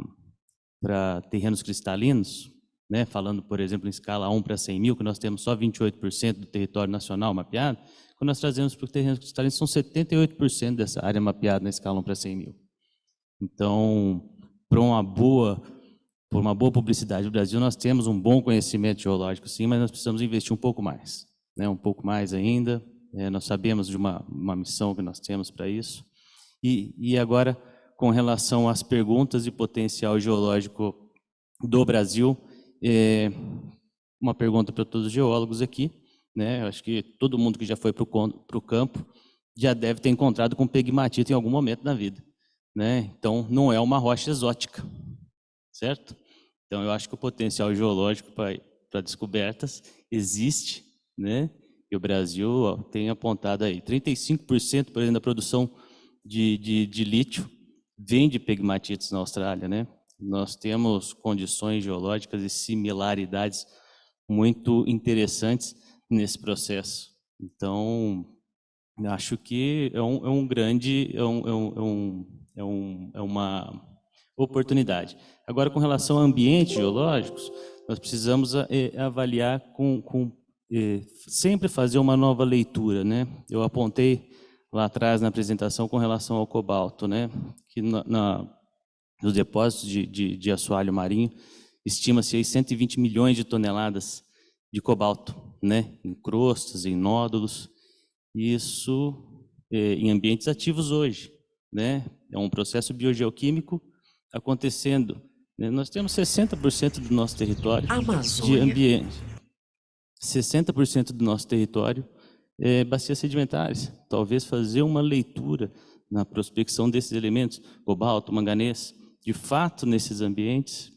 terrenos cristalinos, né, falando, por exemplo, em escala 1 para 100 mil, que nós temos só 28% do território nacional mapeado, quando nós trazemos para os terrenos cristalinos, são 78% dessa área mapeada na escala 1 para 100 mil. Então, por uma boa publicidade do Brasil, nós temos um bom conhecimento geológico, sim, mas nós precisamos investir um pouco mais, né, um pouco mais ainda. Nós sabemos de uma missão que nós temos para isso. E agora, com relação às perguntas de potencial geológico do Brasil, uma pergunta para todos os geólogos aqui, né? Eu acho que todo mundo que já foi para o campo já deve ter encontrado com pegmatita em algum momento na vida, né? Então, não é uma rocha exótica, certo? Então, eu acho que o potencial geológico para descobertas existe, né? E o Brasil tem apontado aí 35%, por exemplo, da produção de lítio vem de pegmatitas na Austrália, né? Nós temos condições geológicas e similaridades muito interessantes nesse processo, Então, acho que é um grande, é uma oportunidade. Agora, com relação a ambientes geológicos, nós precisamos avaliar sempre fazer uma nova leitura, né? Eu apontei lá atrás na apresentação com relação ao cobalto, né? Que nos depósitos de assoalho marinho estima-se aí 120 milhões de toneladas de cobalto, né? Em crostas, em nódulos. Isso em ambientes ativos hoje, né? É um processo biogeoquímico acontecendo. Né? Nós temos 60% do nosso território de ambiente. 60% do nosso território é bacias sedimentares. Talvez fazer uma leitura na prospecção desses elementos, cobalto, manganês, de fato nesses ambientes,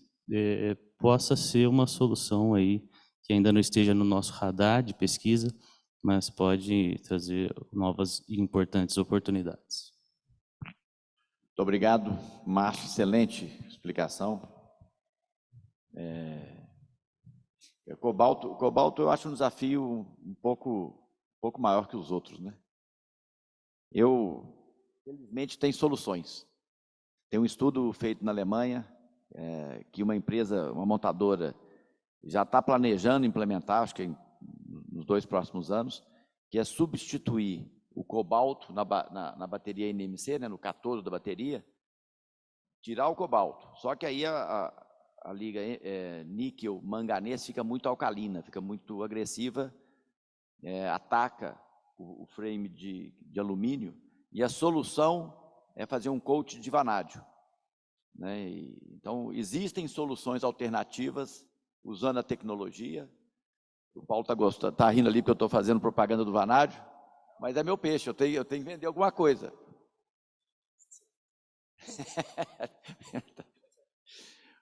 possa ser uma solução aí que ainda não esteja no nosso radar de pesquisa, mas pode trazer novas e importantes oportunidades. Muito obrigado, Márcio, excelente explicação. Cobalto eu acho um desafio um pouco maior que os outros, né? Felizmente, tem soluções. Tem um estudo feito na Alemanha, que uma empresa, uma montadora, já está planejando implementar, acho que nos 2 próximos anos, que é substituir o cobalto na bateria NMC, né, no cátodo da bateria, tirar o cobalto. Só que aí a liga níquel-manganês fica muito alcalina, fica muito agressiva, ataca o frame de alumínio, e a solução é fazer um coat de vanádio. Né? Então, existem soluções alternativas usando a tecnologia. O Paulo está rindo ali porque eu estou fazendo propaganda do vanádio, mas é meu peixe, eu tenho que vender alguma coisa.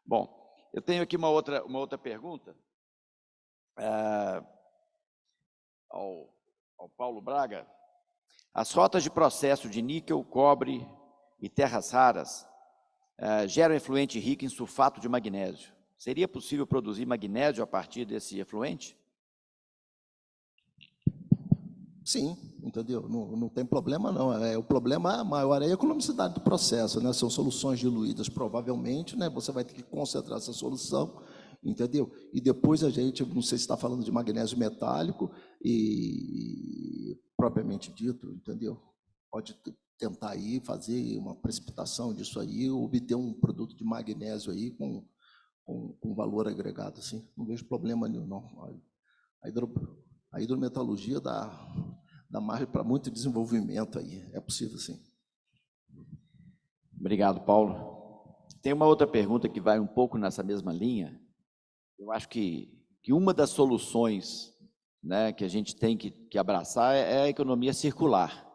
Bom, eu tenho aqui uma outra pergunta ao Paulo Braga. As rotas de processo de níquel, cobre e terras raras geram efluente rico em sulfato de magnésio. Seria possível produzir magnésio a partir desse efluente? Sim, entendeu? Não tem problema não. O problema maior é a economicidade do processo, né? São soluções diluídas, provavelmente, né? Você vai ter que concentrar essa solução, entendeu? E depois a gente, não sei se está falando de magnésio metálico e propriamente dito, entendeu? Pode tentar aí fazer uma precipitação disso aí, obter um produto de magnésio aí com valor agregado, assim. Não vejo problema nenhum, não. A hidrometalurgia dá margem para muito desenvolvimento aí, é possível sim. Obrigado, Paulo. Tem uma outra pergunta que vai um pouco nessa mesma linha. Eu acho que uma das soluções, né, que a gente tem que abraçar é a economia circular.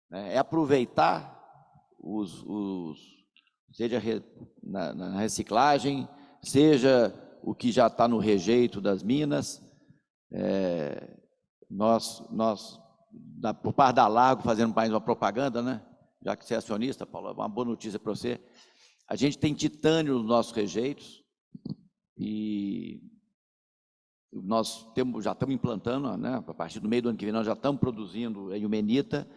Né? É aproveitar seja na reciclagem, seja o que já está no rejeito das minas. Nós por parte da Largo, fazendo mais uma propaganda, né? Já que você é acionista, Paulo, uma boa notícia para você. A gente tem titânio nos nossos rejeitos e nós já estamos implantando, né? A partir do meio do ano que vem, nós já estamos produzindo eumenita.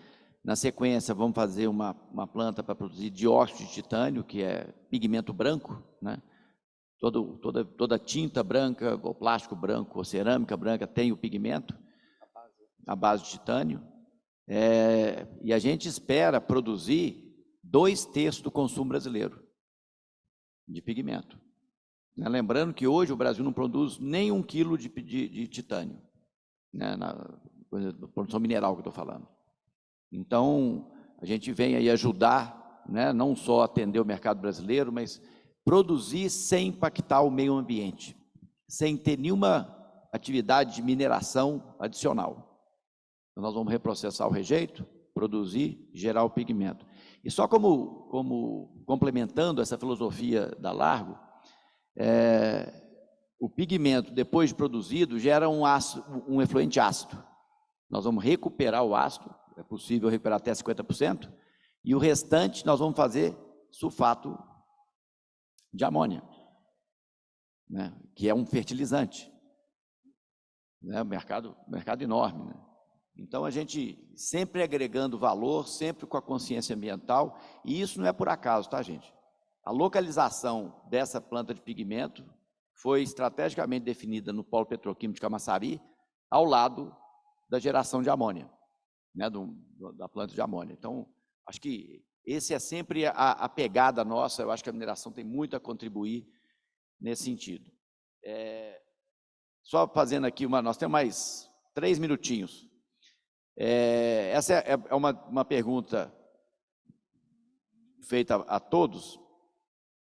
Na sequência, vamos fazer uma planta para produzir dióxido de titânio, que é pigmento branco, né? Toda tinta branca, ou plástico branco, ou cerâmica branca tem o pigmento, a base de titânio. E a gente espera produzir 2/3 do consumo brasileiro de pigmento. Né? Lembrando que hoje o Brasil não produz nem 1 quilo de titânio, né? Na produção mineral que eu estou falando. Então, a gente vem aí ajudar, né? Não só atender o mercado brasileiro, mas produzir sem impactar o meio ambiente, sem ter nenhuma atividade de mineração adicional. Então, nós vamos reprocessar o rejeito, produzir, gerar o pigmento. E só como complementando essa filosofia da Largo, o pigmento, depois de produzido, gera um efluente ácido. Nós vamos recuperar o ácido, é possível recuperar até 50%, e o restante nós vamos fazer sulfato de amônia, né? Que é um fertilizante. Né? Mercado enorme, né? Então, a gente sempre agregando valor, sempre com a consciência ambiental, e isso não é por acaso, tá, gente? A localização dessa planta de pigmento foi estrategicamente definida no polo petroquímico de Camaçari, ao lado da geração de amônia, né, da planta de amônia. Então, acho que esse é sempre a pegada nossa, eu acho que a mineração tem muito a contribuir nesse sentido. Só fazendo aqui nós temos mais 3 minutinhos. Essa é uma pergunta feita a todos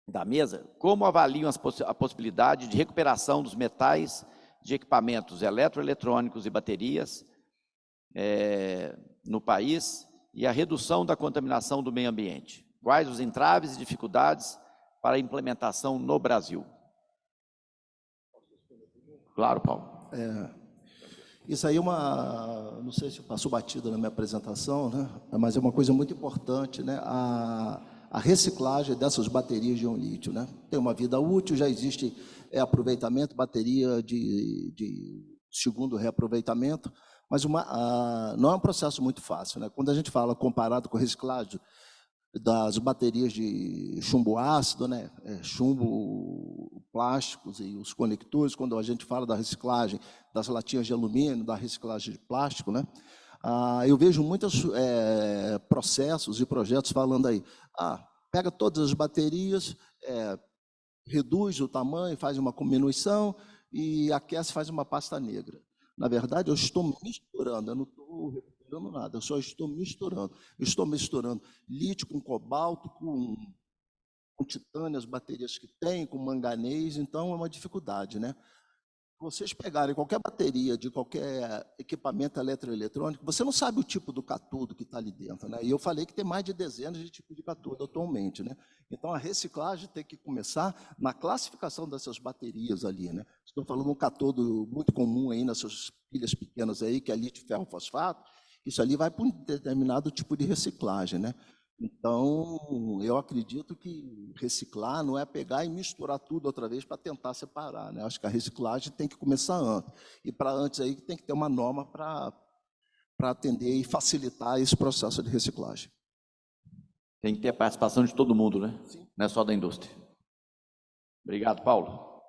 da mesa. Como avaliam a possibilidade de recuperação dos metais de equipamentos eletroeletrônicos e baterias no país e a redução da contaminação do meio ambiente? Quais os entraves e dificuldades para a implementação no Brasil? Claro, Paulo. Isso aí não sei se passou batida na minha apresentação, né? Mas é uma coisa muito importante, né? A reciclagem dessas baterias de íon lítio, né? Tem uma vida útil, já existe aproveitamento, bateria de segundo reaproveitamento, mas não é um processo muito fácil, né? Quando a gente fala comparado com a reciclagem das baterias de chumbo ácido, né? Chumbo plásticos e os conectores, quando a gente fala da reciclagem das latinhas de alumínio, da reciclagem de plástico, né? Eu vejo muitos processos e projetos falando aí, pega todas as baterias, reduz o tamanho, faz uma diminuição e aquece, faz uma pasta negra. Na verdade, eu estou misturando, eu não estou recuperando nada, eu só estou misturando. Eu estou misturando lítio com cobalto, com titânio, as baterias que tem, com manganês, então é uma dificuldade, né? Vocês pegarem qualquer bateria de qualquer equipamento eletroeletrônico, você não sabe o tipo do catodo que está ali dentro, né? E eu falei que tem mais de dezenas de tipos de catodo atualmente, né? Então, a reciclagem tem que começar na classificação dessas baterias ali, né? Estou falando um catodo muito comum aí nessas pilhas pequenas aí, que é lítio, ferro, fosfato. Isso ali vai para um determinado tipo de reciclagem, né? Então, eu acredito que reciclar não é pegar e misturar tudo outra vez para tentar separar, né? Acho que a reciclagem tem que começar antes. E para antes aí tem que ter uma norma para atender e facilitar esse processo de reciclagem. Tem que ter a participação de todo mundo, né? Sim. Não é só da indústria. Obrigado, Paulo.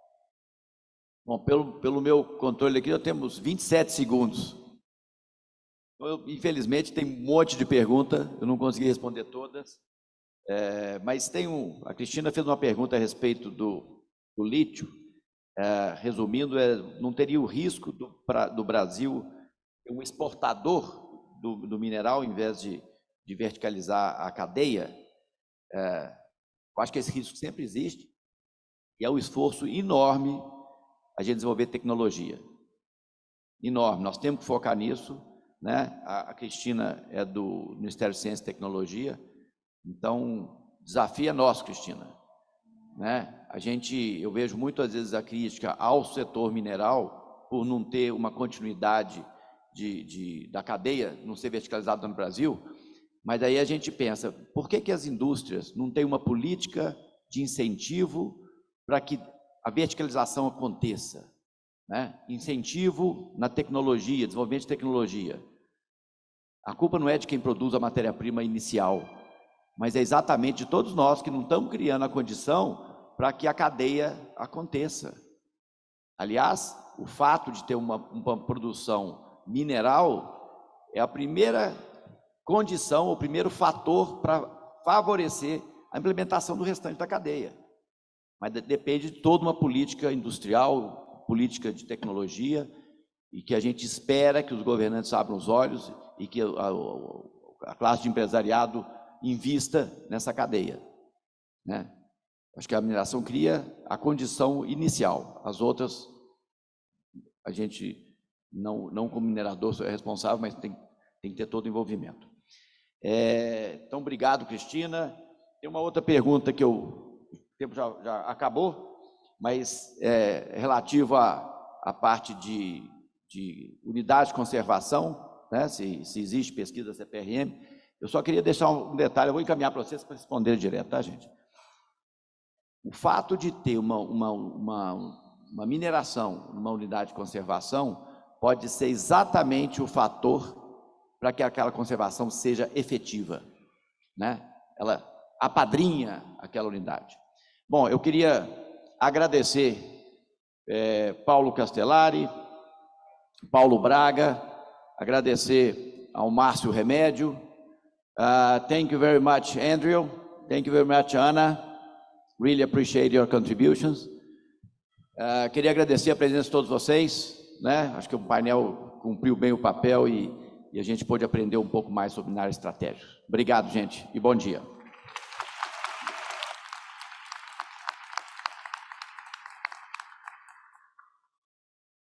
Bom, pelo meu controle aqui, nós temos 27 segundos. Infelizmente, tem um monte de pergunta, eu não consegui responder todas, mas a Cristina fez uma pergunta a respeito do lítio, resumindo, não teria o risco do Brasil ser um exportador do mineral, em vez de verticalizar a cadeia? Eu acho que esse risco sempre existe, e é um esforço enorme a gente desenvolver tecnologia. Enorme, nós temos que focar nisso, né? A Cristina é do Ministério de Ciência e Tecnologia, então desafio é nosso, Cristina, né? Eu vejo muitas vezes a crítica ao setor mineral por não ter uma continuidade da cadeia, não ser verticalizada no Brasil, mas aí a gente pensa, por que as indústrias não têm uma política de incentivo para que a verticalização aconteça? Né? Incentivo na tecnologia, desenvolvimento de tecnologia. A culpa não é de quem produz a matéria-prima inicial, mas é exatamente de todos nós que não estamos criando a condição para que a cadeia aconteça. Aliás, o fato de ter uma produção mineral é a primeira condição, o primeiro fator para favorecer a implementação do restante da cadeia. Mas depende de toda uma política industrial, política de tecnologia, e que a gente espera que os governantes abram os olhos e que a classe de empresariado invista nessa cadeia, né? Acho que a mineração cria a condição inicial, as outras a gente não como minerador é responsável, mas tem que ter todo o envolvimento. Então, obrigado, Cristina. Tem uma outra pergunta que o tempo já acabou, mas relativo à parte de unidade de conservação, né? Se existe pesquisa CPRM. Eu só queria deixar um detalhe, eu vou encaminhar para vocês para responder direto, tá, gente? O fato de ter uma mineração numa unidade de conservação pode ser exatamente o fator para que aquela conservação seja efetiva, né? Ela apadrinha aquela unidade. Bom, eu queria agradecer Paulo Castellari, Paulo Braga, agradecer ao Márcio Remédio. Thank you very much, Andrew. Thank you very much, Ana. Really appreciate your contributions. Queria agradecer a presença de todos vocês, né? Acho que o painel cumpriu bem o papel e a gente pôde aprender um pouco mais sobre área estratégica. Obrigado, gente, e bom dia.